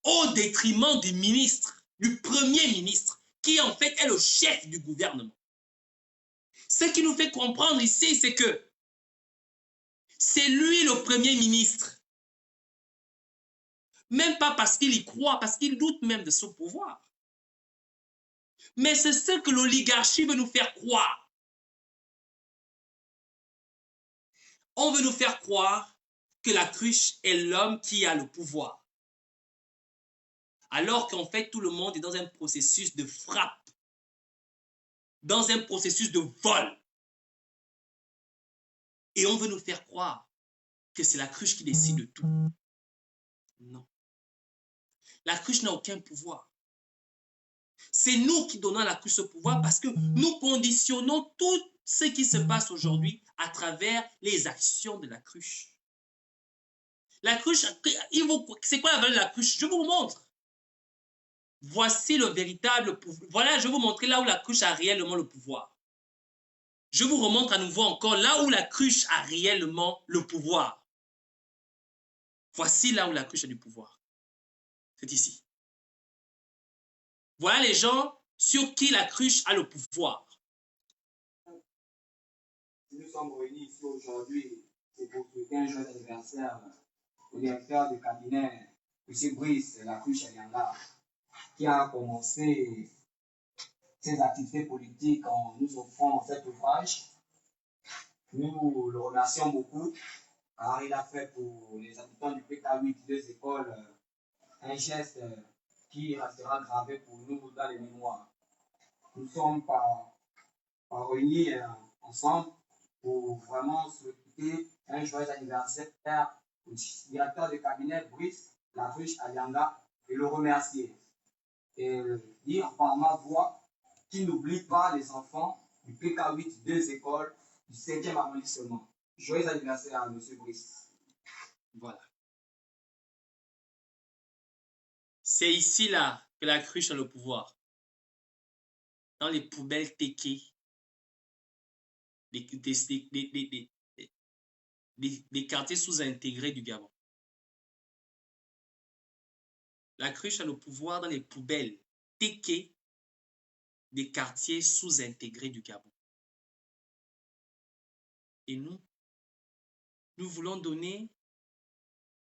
B: au détriment du ministre, du Premier ministre, qui en fait est le chef du gouvernement. Ce qui nous fait comprendre ici, c'est que c'est lui le premier ministre. Même pas parce qu'il y croit, parce qu'il doute même de son pouvoir. Mais c'est ce que l'oligarchie veut nous faire croire. On veut nous faire croire que la cruche est l'homme qui a le pouvoir. Alors qu'en fait, tout le monde est dans un processus de frappe, dans un processus de vol. Et on veut nous faire croire que c'est la cruche qui décide de tout. Non. La cruche n'a aucun pouvoir. C'est nous qui donnons à la cruche ce pouvoir parce que nous conditionnons tout ce qui se passe aujourd'hui à travers les actions de la cruche. La cruche, c'est quoi la valeur de la cruche? Je vous montre. Voici le véritable pouvoir. Voilà, je vais vous montrer là où la cruche a réellement le pouvoir. Je vous remontre à nouveau encore là où la cruche a réellement le pouvoir. Voici là où la cruche a du pouvoir. C'est ici. Voilà les gens sur qui la cruche a le pouvoir.
E: Si nous sommes réunis ici aujourd'hui, c'est pour souhaiter un joyeux anniversaire au directeur de cabinet, M. Brice Lacruche Alianga, qui a commencé ses activités politiques en nous offrant cet ouvrage. Nous le remercions beaucoup, car il a fait pour les habitants du PK8 2 écoles un geste qui restera gravé pour nous dans les mémoires. Nous sommes pas réunis ensemble pour vraiment souhaiter un joyeux anniversaire au directeur de cabinet Brice Lacruche Alianga et le remercier. Et dire par ma voix qu'il n'oublie pas les enfants du PK8 2 écoles du 5e arrondissement. Joyeux anniversaire à M. Brice.
B: Voilà. C'est ici là que la cruche a le pouvoir. Dans les poubelles téquées des quartiers sous-intégrés du Gabon. La cruche a le pouvoir dans les poubelles téquées des quartiers sous-intégrés du Gabon. Et nous voulons donner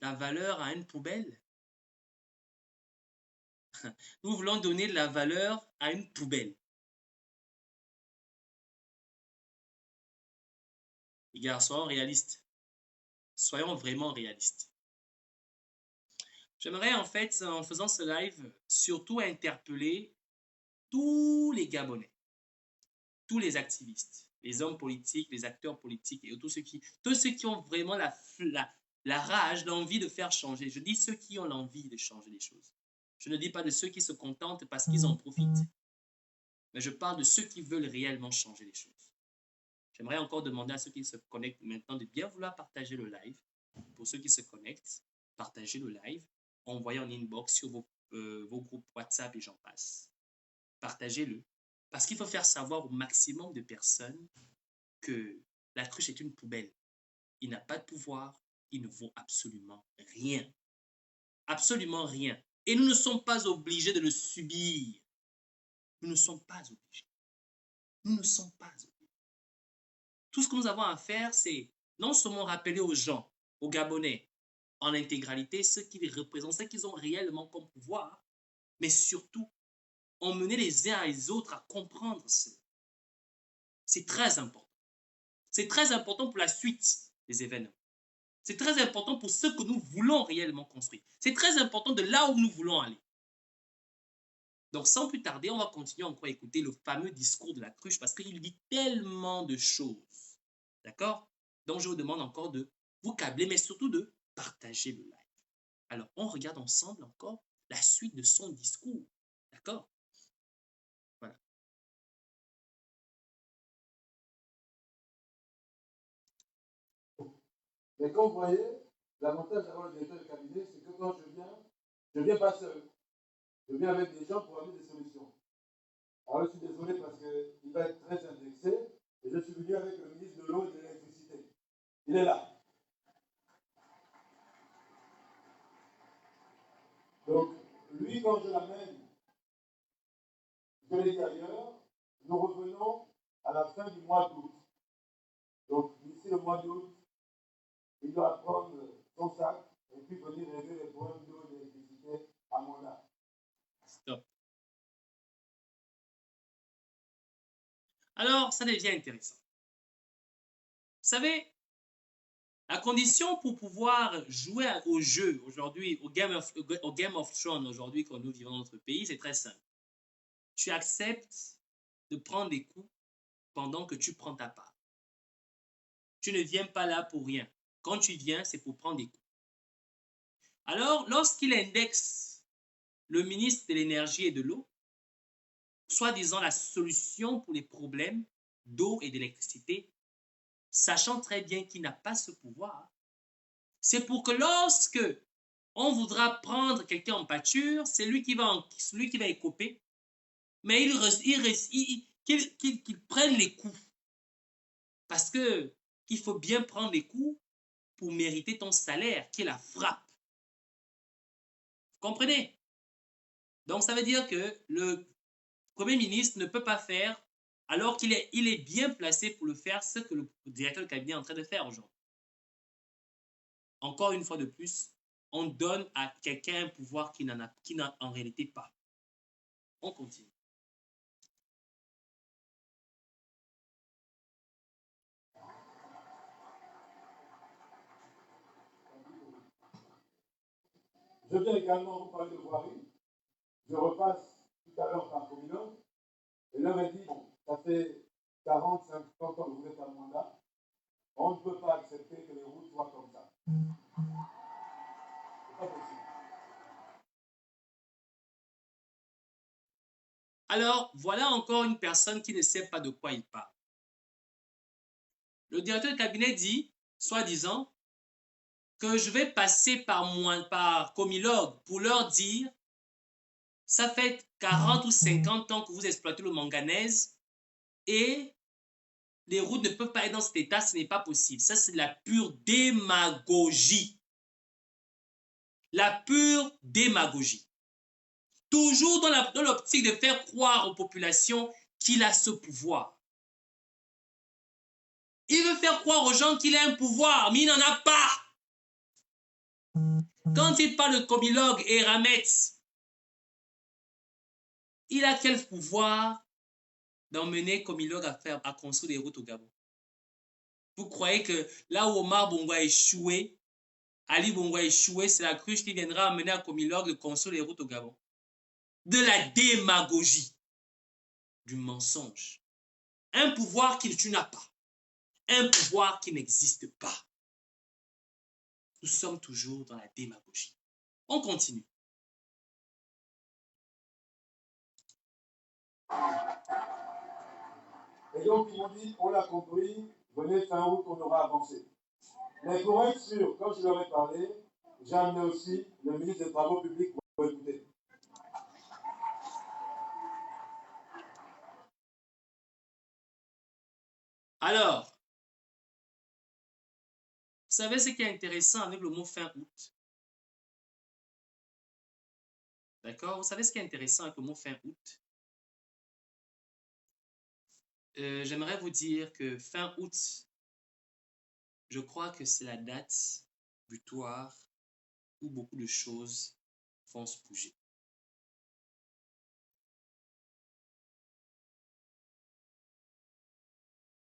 B: la valeur à une poubelle. Nous voulons donner de la valeur à une poubelle. Les gars, soyons réalistes. Soyons vraiment réalistes. J'aimerais en fait, en faisant ce live, surtout interpeller tous les Gabonais, tous les activistes, les hommes politiques, les acteurs politiques et tous ceux qui ont vraiment la rage, l'envie de faire changer. Je dis ceux qui ont l'envie de changer les choses. Je ne dis pas de ceux qui se contentent parce qu'ils en profitent. Mais je parle de ceux qui veulent réellement changer les choses. J'aimerais encore demander à ceux qui se connectent maintenant de bien vouloir partager le live. Pour ceux qui se connectent, partagez le live, envoyez en inbox sur vos groupes WhatsApp et j'en passe. Partagez-le. Parce qu'il faut faire savoir au maximum de personnes que la cruche est une poubelle. Il n'a pas de pouvoir, il ne vaut absolument rien. Absolument rien. Et nous ne sommes pas obligés de le subir. Nous ne sommes pas obligés. Nous ne sommes pas obligés. Tout ce que nous avons à faire, c'est non seulement rappeler aux gens, aux Gabonais, en intégralité, ce qu'ils représentent, ce qu'ils ont réellement comme pouvoir, mais surtout, emmener les uns et les autres à comprendre cela. C'est très important. C'est très important pour la suite des événements. C'est très important pour ce que nous voulons réellement construire. C'est très important de là où nous voulons aller. Donc, sans plus tarder, on va continuer encore à écouter le fameux discours de la cruche parce qu'il dit tellement de choses. D'accord? Donc, je vous demande encore de vous câbler, mais surtout de partager le live. Alors, on regarde ensemble encore la suite de son discours. D'accord? Voilà.
F: Mais comme vous voyez, l'avantage d'avoir le directeur de cabinet, c'est que quand je ne viens pas seul. Je viens avec des gens pour amener des solutions. Alors, je suis désolé parce qu'il va être très indexé et je suis venu avec le ministre de l'eau et de l'électricité. Il est là. Donc, lui, quand je l'amène de l'extérieur, nous revenons à à la fin du mois d'août. Donc, d'ici le mois d'août, il doit prendre son sac et puis venir régler les problèmes d'eau et d'électricité à Monda.
B: Stop. Alors, ça devient intéressant. Vous savez, la condition pour pouvoir jouer au jeu aujourd'hui, au Game of Thrones aujourd'hui que nous vivons dans notre pays, c'est très simple. Tu acceptes de prendre des coups pendant que tu prends ta part. Tu ne viens pas là pour rien. Quand tu viens, c'est pour prendre des coups. Alors, lorsqu'il indexe le ministre de l'Énergie et de l'Eau, soi-disant la solution pour les problèmes d'eau et d'électricité, sachant très bien qu'il n'a pas ce pouvoir, c'est pour que lorsque on voudra prendre quelqu'un en pâture, c'est lui qui va écoper, mais qu'il prenne les coups. Parce que il faut bien prendre les coups pour mériter ton salaire, qui est la frappe. Vous comprenez? Donc, ça veut dire que le Premier ministre ne peut pas faire, alors qu'il est bien placé pour le faire, ce que le directeur de cabinet est en train de faire aujourd'hui. Encore une fois de plus, on donne à quelqu'un un pouvoir qui n'a en réalité pas. On continue.
F: Je viens également vous parler de voirie. Je repasse tout à l'heure par Communauté. Et l'homme a dit, bon, ça fait 40, 50 ans que vous êtes à mandat. On ne peut pas accepter que les routes soient comme ça. C'est pas possible.
B: Alors, voilà encore une personne qui ne sait pas de quoi il parle. Le directeur de cabinet dit, soi-disant, que je vais passer par Comilog pour leur dire, ça fait 40 ou 50 ans que vous exploitez le manganèse et les routes ne peuvent pas être dans cet état, ce n'est pas possible. Ça, c'est de la pure démagogie. La pure démagogie. Toujours dans l'optique de faire croire aux populations qu'il a ce pouvoir. Il veut faire croire aux gens qu'il a un pouvoir, mais il n'en a pas. Quand il parle de Comilog et Rametz, il a quel pouvoir d'emmener Comilog à construire des routes au Gabon? Vous croyez que là où Omar Bongo a échoué, Ali Bongo a échoué, c'est la cruche qui viendra amener à Comilog de construire les routes au Gabon? De la démagogie, du mensonge. Un pouvoir que tu n'as pas. Un pouvoir qui n'existe pas. Nous sommes toujours dans la démagogie. On continue.
F: Et donc, ils m'ont dit, on l'a compris, venez fin août, on aura avancé. Mais pour être sûr, quand je leur ai parlé, j'ai amené aussi le ministre des Travaux publics pour écouter.
B: Alors, vous savez ce qui est intéressant avec le mot fin août? D'accord? Vous savez ce qui est intéressant avec le mot fin août? J'aimerais vous dire que fin août, je crois que c'est la date butoir où beaucoup de choses vont se bouger.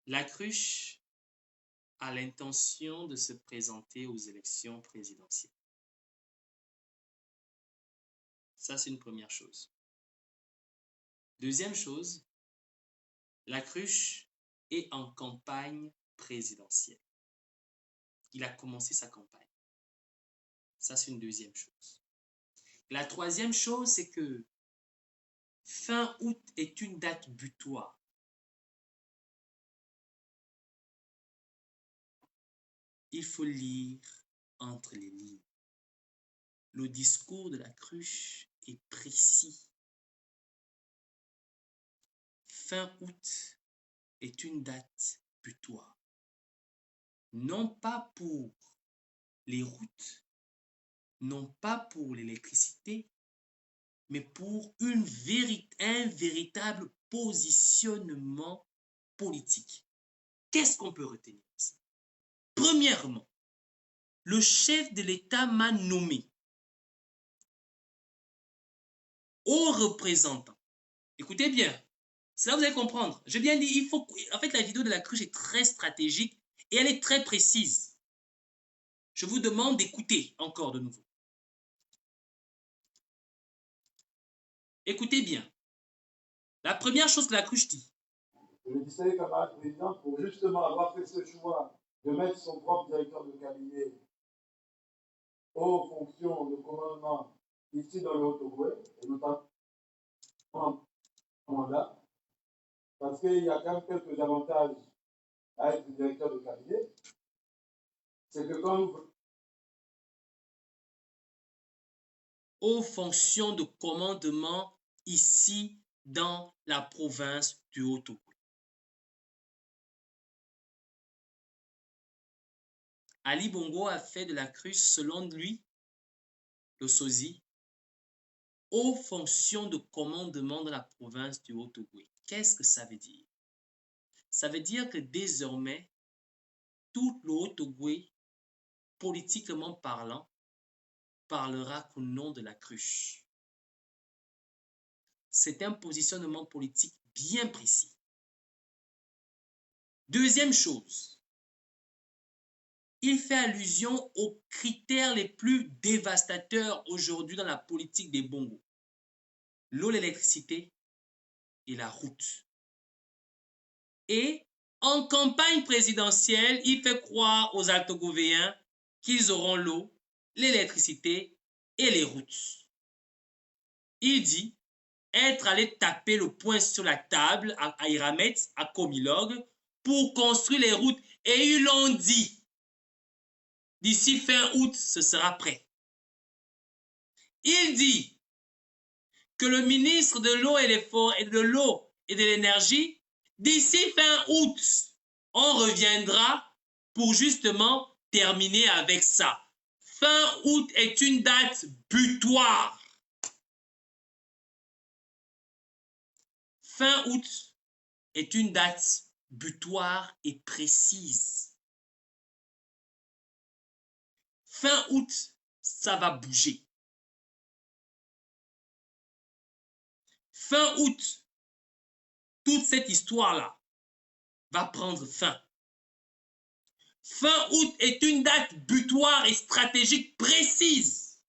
B: La cruche a l'intention de se présenter aux élections présidentielles. Ça, c'est une première chose. Deuxième chose, la cruche est en campagne présidentielle. Il a commencé sa campagne. Ça, c'est une deuxième chose. La troisième chose, c'est que fin août est une date butoir. Il faut lire entre les lignes. Le discours de la cruche est précis. Fin août est une date butoir. Non pas pour les routes, non pas pour l'électricité, mais pour un véritable positionnement politique. Qu'est-ce qu'on peut retenir? Premièrement, le chef de l'État m'a nommé au représentant. Écoutez bien, c'est là que vous allez comprendre. Je viens de dire, il faut. En fait, la vidéo de la cruche est très stratégique et elle est très précise. Je vous demande d'écouter encore de nouveau. Écoutez bien. La première chose que la cruche dit.
F: Je le disais, camarade président, pour justement avoir fait ce choix de mettre son propre directeur de cabinet aux fonctions de commandement ici dans le Haut-Ogooué, et notamment en mandat, parce qu'il y a quand même quelques avantages à être directeur de cabinet, c'est que quand nous...
B: Aux fonctions de commandement ici dans la province du Haut-Ogooué. Ali Bongo a fait de la cruche, selon lui, le sosie, aux fonctions de commandement de la province du Haut-Ogooué. Qu'est-ce que ça veut dire? Ça veut dire que désormais, tout le Haut-Ogooué, politiquement parlant, parlera qu'au nom de la cruche. C'est un positionnement politique bien précis. Deuxième chose, il fait allusion aux critères les plus dévastateurs aujourd'hui dans la politique des Bongos. L'eau, l'électricité et la route. Et en campagne présidentielle, il fait croire aux Altogovéens qu'ils auront l'eau, l'électricité et les routes. Il dit être allé taper le poing sur la table à Iramet, à Komilog, pour construire les routes. Et ils l'ont dit. D'ici fin août, ce sera prêt. Il dit que le ministre de l'eau et de l'énergie, d'ici fin août, on reviendra pour justement terminer avec ça. Fin août est une date butoir. Fin août est une date butoir et précise. Fin août, ça va bouger. Fin août, toute cette histoire-là va prendre fin. Fin août est une date butoir et stratégique précise.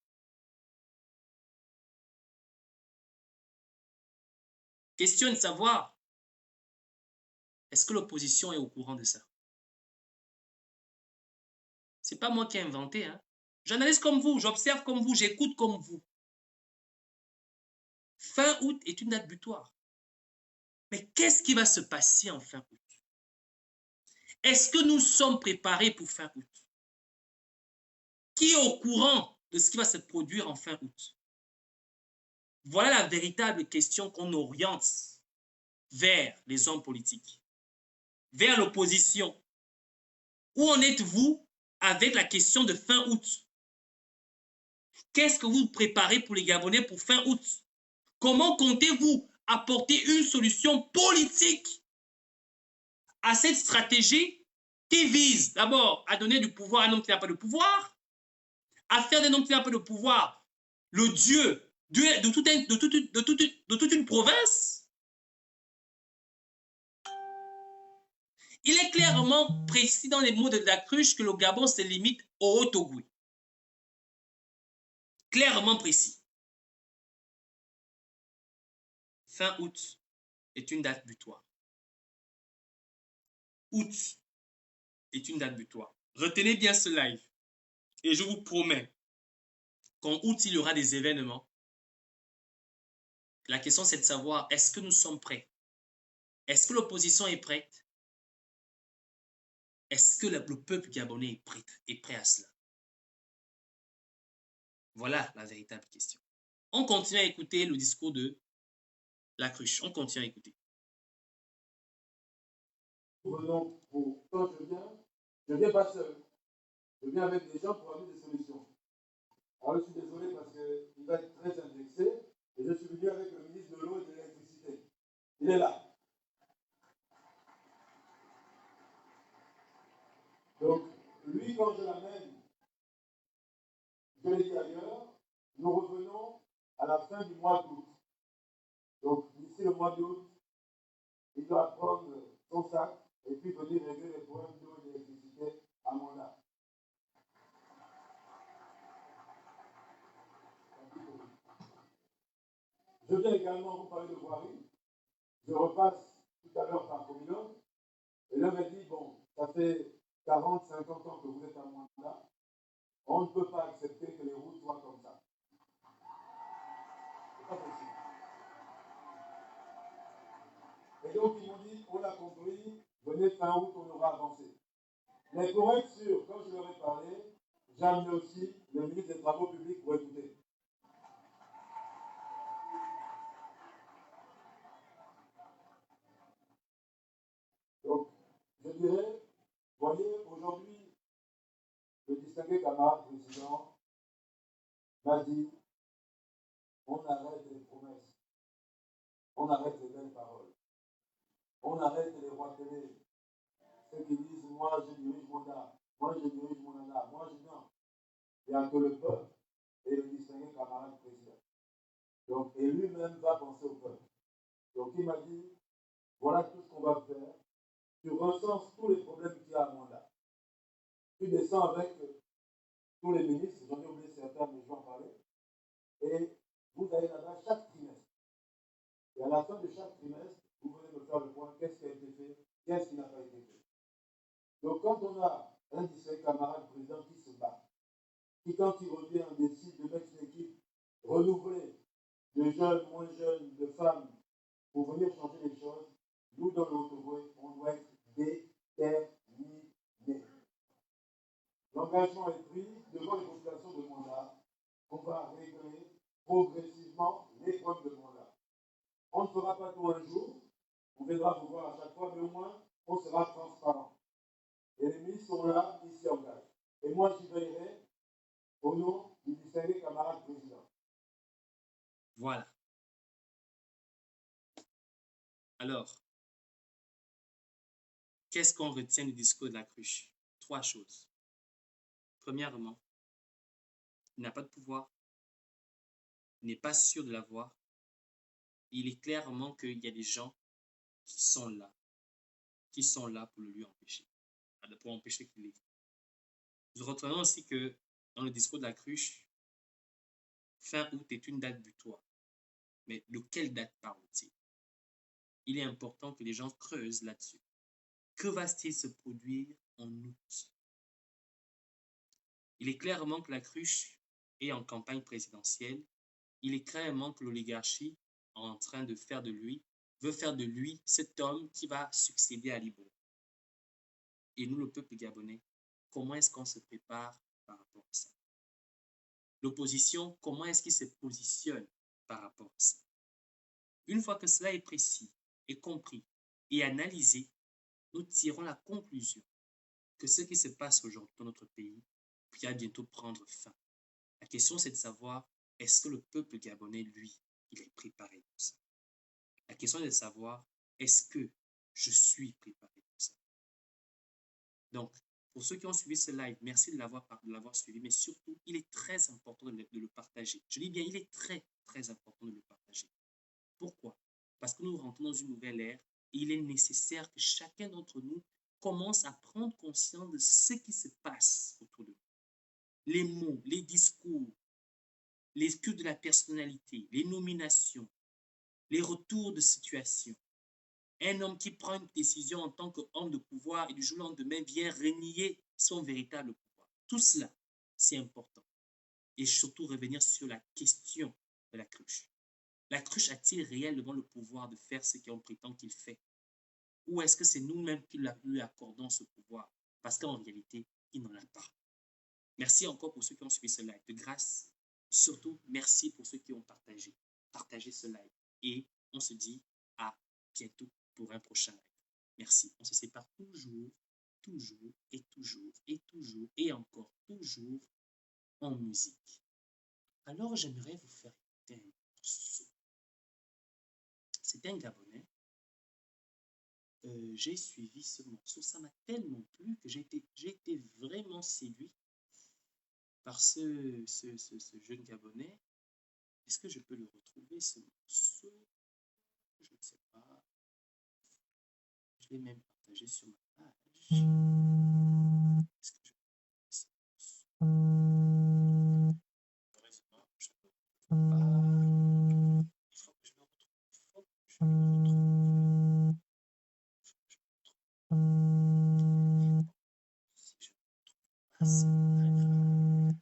B: Question de savoir, est-ce que l'opposition est au courant de ça? Ce n'est pas moi qui ai inventé. Hein? J'analyse comme vous, j'observe comme vous, j'écoute comme vous. Fin août est une date butoir. Mais qu'est-ce qui va se passer en fin août? Est-ce que nous sommes préparés pour fin août? Qui est au courant de ce qui va se produire en fin août? Voilà la véritable question qu'on oriente vers les hommes politiques, vers l'opposition. Où en êtes-vous avec la question de fin août? Qu'est-ce que vous préparez pour les Gabonais pour fin août? Comment comptez-vous apporter une solution politique à cette stratégie qui vise d'abord à donner du pouvoir à un homme qui n'a pas de pouvoir, à faire d'un homme qui n'a pas de pouvoir le dieu de toute une province? Il est clairement précis dans les mots de la cruche que le Gabon se limite au Haut-Ogooué. Clairement précis. Fin août est une date butoir. Août est une date butoir. Retenez bien ce live. Et je vous promets qu'en août, il y aura des événements. La question, c'est de savoir, est-ce que nous sommes prêts? Est-ce que l'opposition est prête? Est-ce que le peuple gabonais est prêt à cela? Voilà la véritable question. On continue à écouter le discours de la cruche. On continue à écouter.
F: Donc, quand je viens pas seul. Je viens avec des gens pour amener des solutions. Alors, je suis désolé parce qu'il va être très indexé. Et je suis venu avec le ministre de l'eau et de l'électricité. Il est là. Donc, lui, quand je l'amène, je l'ai dit ailleurs, nous revenons à la fin du mois d'août. Donc, d'ici le mois d'août, il doit prendre son sac et puis venir régler les problèmes d'eau et d'électricité à Monda. Je viens également vous parler de voirie. Je repasse tout à l'heure par Communauté. Et l'homme m'a dit, bon, ça fait 40, 50 ans que vous êtes à Monda. On ne peut pas accepter que les routes soient comme ça. C'est pas possible. Et donc, ils m'ont dit, on l'a compris, venez fin août, on aura avancé. Mais pour être sûr, quand je leur ai parlé, j'ai amené aussi le ministre des Travaux publics pour écouter. Donc, je dirais, voyez, aujourd'hui, le distingué camarade président m'a dit, on arrête les promesses, on arrête les belles paroles, on arrête les rois télé, ceux qui disent, moi je dirige mon âme, moi je dirige mon âme, moi je non. Il n'y a que le peuple et le distingué camarade président. Donc, et lui-même va penser au peuple. Donc il m'a dit, voilà tout ce qu'on va faire. Tu recenses tous les problèmes qu'il y a à Monda. Tu descends avec tous les ministres, j'en ai oublié certains, mais je vais en parler. Et vous allez là-bas chaque trimestre. Et à la fin de chaque trimestre, vous venez me faire le point, qu'est-ce qui a été fait, qu'est-ce qui n'a pas été fait. Donc quand on a un de ses camarades présidents qui se bat, qui quand il revient décide de mettre une équipe renouvelée, de jeunes, moins jeunes, de femmes, pour venir changer les choses, nous dans le Haut-Ogooué, on doit être déterminés. L'engagement est pris devant les populations de Monda. On va régler progressivement les problèmes de Monda. On ne fera pas tout un jour, on viendra vous voir à chaque fois, mais au moins, on sera transparent. Et les ministres sont là, ici en place. Et moi, j'y veillerai au nom du distingué camarade président.
B: Voilà. Alors, qu'est-ce qu'on retient du discours de la cruche? 3 choses. Premièrement, il n'a pas de pouvoir, il n'est pas sûr de l'avoir. Il est clairement qu'il y a des gens qui sont là pour le lui empêcher, pour empêcher qu'il l'ait. Nous retenons aussi que dans le discours de la cruche, fin août est une date butoir. Mais de quelle date parle-t-il? Il est important que les gens creusent là-dessus. Que va-t-il se produire en août? Il est clairement que la cruche est en campagne présidentielle. Il est clairement que l'oligarchie est en train de veut faire de lui cet homme qui va succéder à Libo. Et nous, le peuple gabonais, comment est-ce qu'on se prépare par rapport à ça? L'opposition, comment est-ce qu'il se positionne par rapport à ça? Une fois que cela est précis et compris et analysé, nous tirons la conclusion que ce qui se passe aujourd'hui dans notre pays va bientôt prendre fin. La question, c'est de savoir, est-ce que le peuple gabonais, lui, il est préparé pour ça? La question est de savoir, est-ce que je suis préparé pour ça? Donc, pour ceux qui ont suivi ce live, merci de l'avoir suivi, mais surtout, il est très important de le partager. Je dis bien, il est très, très important de le partager. Pourquoi? Parce que nous rentrons dans une nouvelle ère et il est nécessaire que chacun d'entre nous commence à prendre conscience de ce qui se passe autour de nous. Les mots, les discours, les cultes de la personnalité, les nominations, les retours de situation. Un homme qui prend une décision en tant qu'homme de pouvoir et du jour au lendemain vient renier son véritable pouvoir. Tout cela, c'est important. Et surtout revenir sur la question de la cruche. La cruche a-t-il réellement le pouvoir de faire ce qu'on prétend qu'il fait? Ou est-ce que c'est nous-mêmes qui lui accordons ce pouvoir? Parce qu'en réalité, il n'en a pas. Merci encore pour ceux qui ont suivi ce live. De grâce, surtout, merci pour ceux qui ont partagé ce live. Et on se dit à bientôt pour un prochain live. Merci. On se sépare toujours, toujours et toujours et toujours et encore toujours en musique. Alors, j'aimerais vous faire écouter un morceau. C'est un Gabonais j'ai suivi ce morceau. Ça m'a tellement plu que j'ai été vraiment séduit par ce jeune Gabonais. Est-ce que je peux le retrouver, ce morceau? Je ne sais pas. Je l'ai même partagé sur ma page. Est-ce que je peux retrouver ce morceau? Heureusement, je ne le retrouve pas. Il faut que je le retrouve. Il faut que je le retrouve. Si je ne le retrouve pas, c'est pas grave.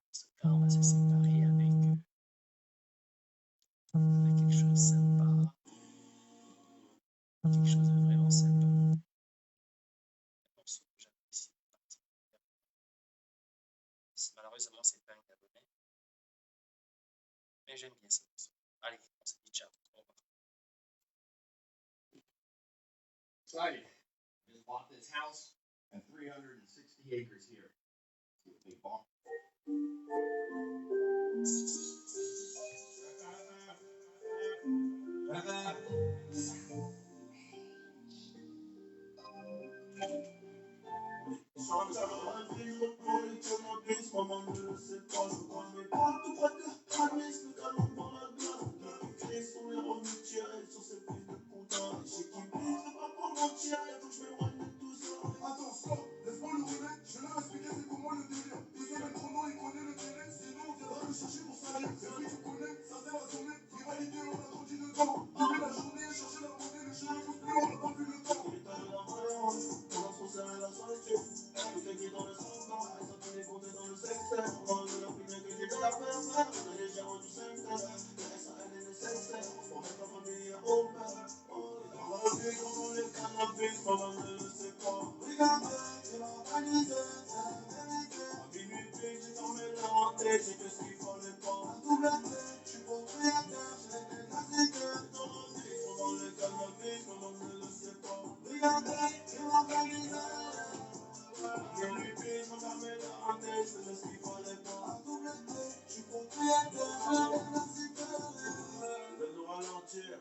B: Dans ce cas, on va se séparer avec quelque chose de sympa. Quelque chose de vraiment sympa. Un morceau que j'apprécie particulièrement. Malheureusement, c'est pas un Gabonais. Mais j'aime bien ce morceau. Allez, on se dit ciao. Au revoir.
G: Exciting. Just bought this house and 360 acres here. They bought.
A: Attention, laisse-moi le relais, je vais leur expliquer c'est comment le délire. Il est trop long, il connaît le délai, sinon on viendra le chercher pour salir. C'est lui qui connaît, ça c'est la journée, rivalité on a grandi dedans. Depuis la journée, chercher la monnaie, les cheveux poussent plus, on n'a pas vu le temps. Il est allé la valeur, on a foncé à la solitude. Tout est qui dans le sang, et ça peut les compter dans le secteur. On a la plus bien que j'ai de la faire, on a les gérants du secteur. Les SAL et les secteurs, on met la famille au père. On va le vivre dans les cannabis, maman ne le sait pas. Regardez, c'est l'organisé, c'est la vérité. À minuit, j'ai fermé la rentrée, j'ai que ce qu'il fallait pas. À double clé, je suis propriétaire, j'ai des classiques. Dans la vie, dans le cannabis, maman ne le sait pas. Regardez, c'est l'organisé. À minuit, j'ai fermé la rentrée, je fais ce qu'il fallait pas. À double clé, je suis propriétaire, j'ai des classiques. De nous ralentir.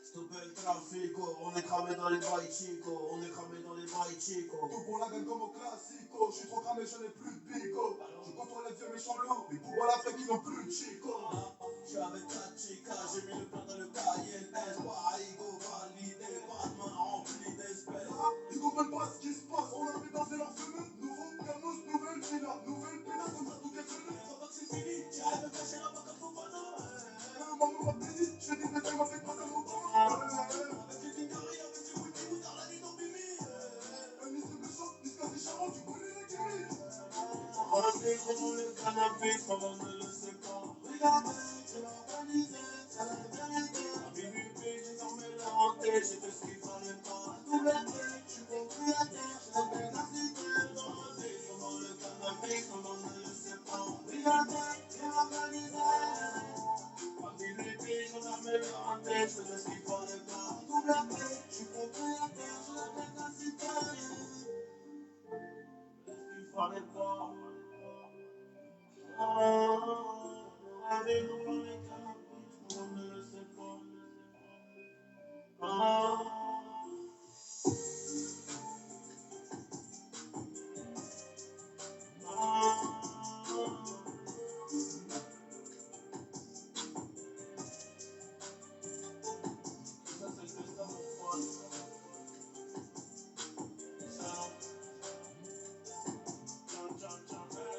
A: Stopper le trafico, on est cramé dans les bails chico, on est cramé dans les bails chico. Tout pour la gueule comme au classico, je suis trop cramé, je n'ai plus de bigo. Je contrôle les vieux méchants loups, les pouvoirs la fête qui n'ont plus de chico. Je suis avec ta chica, j'ai mis le plan dans le cahier, n'est-ce pas? Igo validé, pas de main remplie d'espèces. Ils comprennent pas ce qui se passe, on a fait danser leur fenêtre. Nouveau Camus, nouvelle villa, comme ça tout est fini. Ça va que c'est fini, j'arrive à cacher la vague à Fofana. Maman m'a béni, je dis que tu m'as fait passer mon temps. Avec les Dingari, avec les Wiki, dans la nuit dans Bimi. Ni c'est méchant, ni c'est charmant, tu connais les gimmicks. On a fait comment le cannabis, maman ne le sait pas. Regardez, c'est l'organisé, c'est la vérité. À minuit, j'ai fermé la rentrée, j'ai fait ce qu'il fallait pas. À tout l'été, je suis propriétaire, j'ai des classiques. Dans la vie, comment le cannabis, maman ne le sait pas. Regardez, c'est l'organisé. À minuit, j'ai fermé la rentrée, je fais ce qu'il fallait pas. À tout l'été, je suis propriétaire, j'ai des classiques. Ce qu'il fallait pas. Allez, nous on est cannabis, on ne le sait pas. Ça c'est le destin mon pote. Ciao, ciao, ciao, ciao.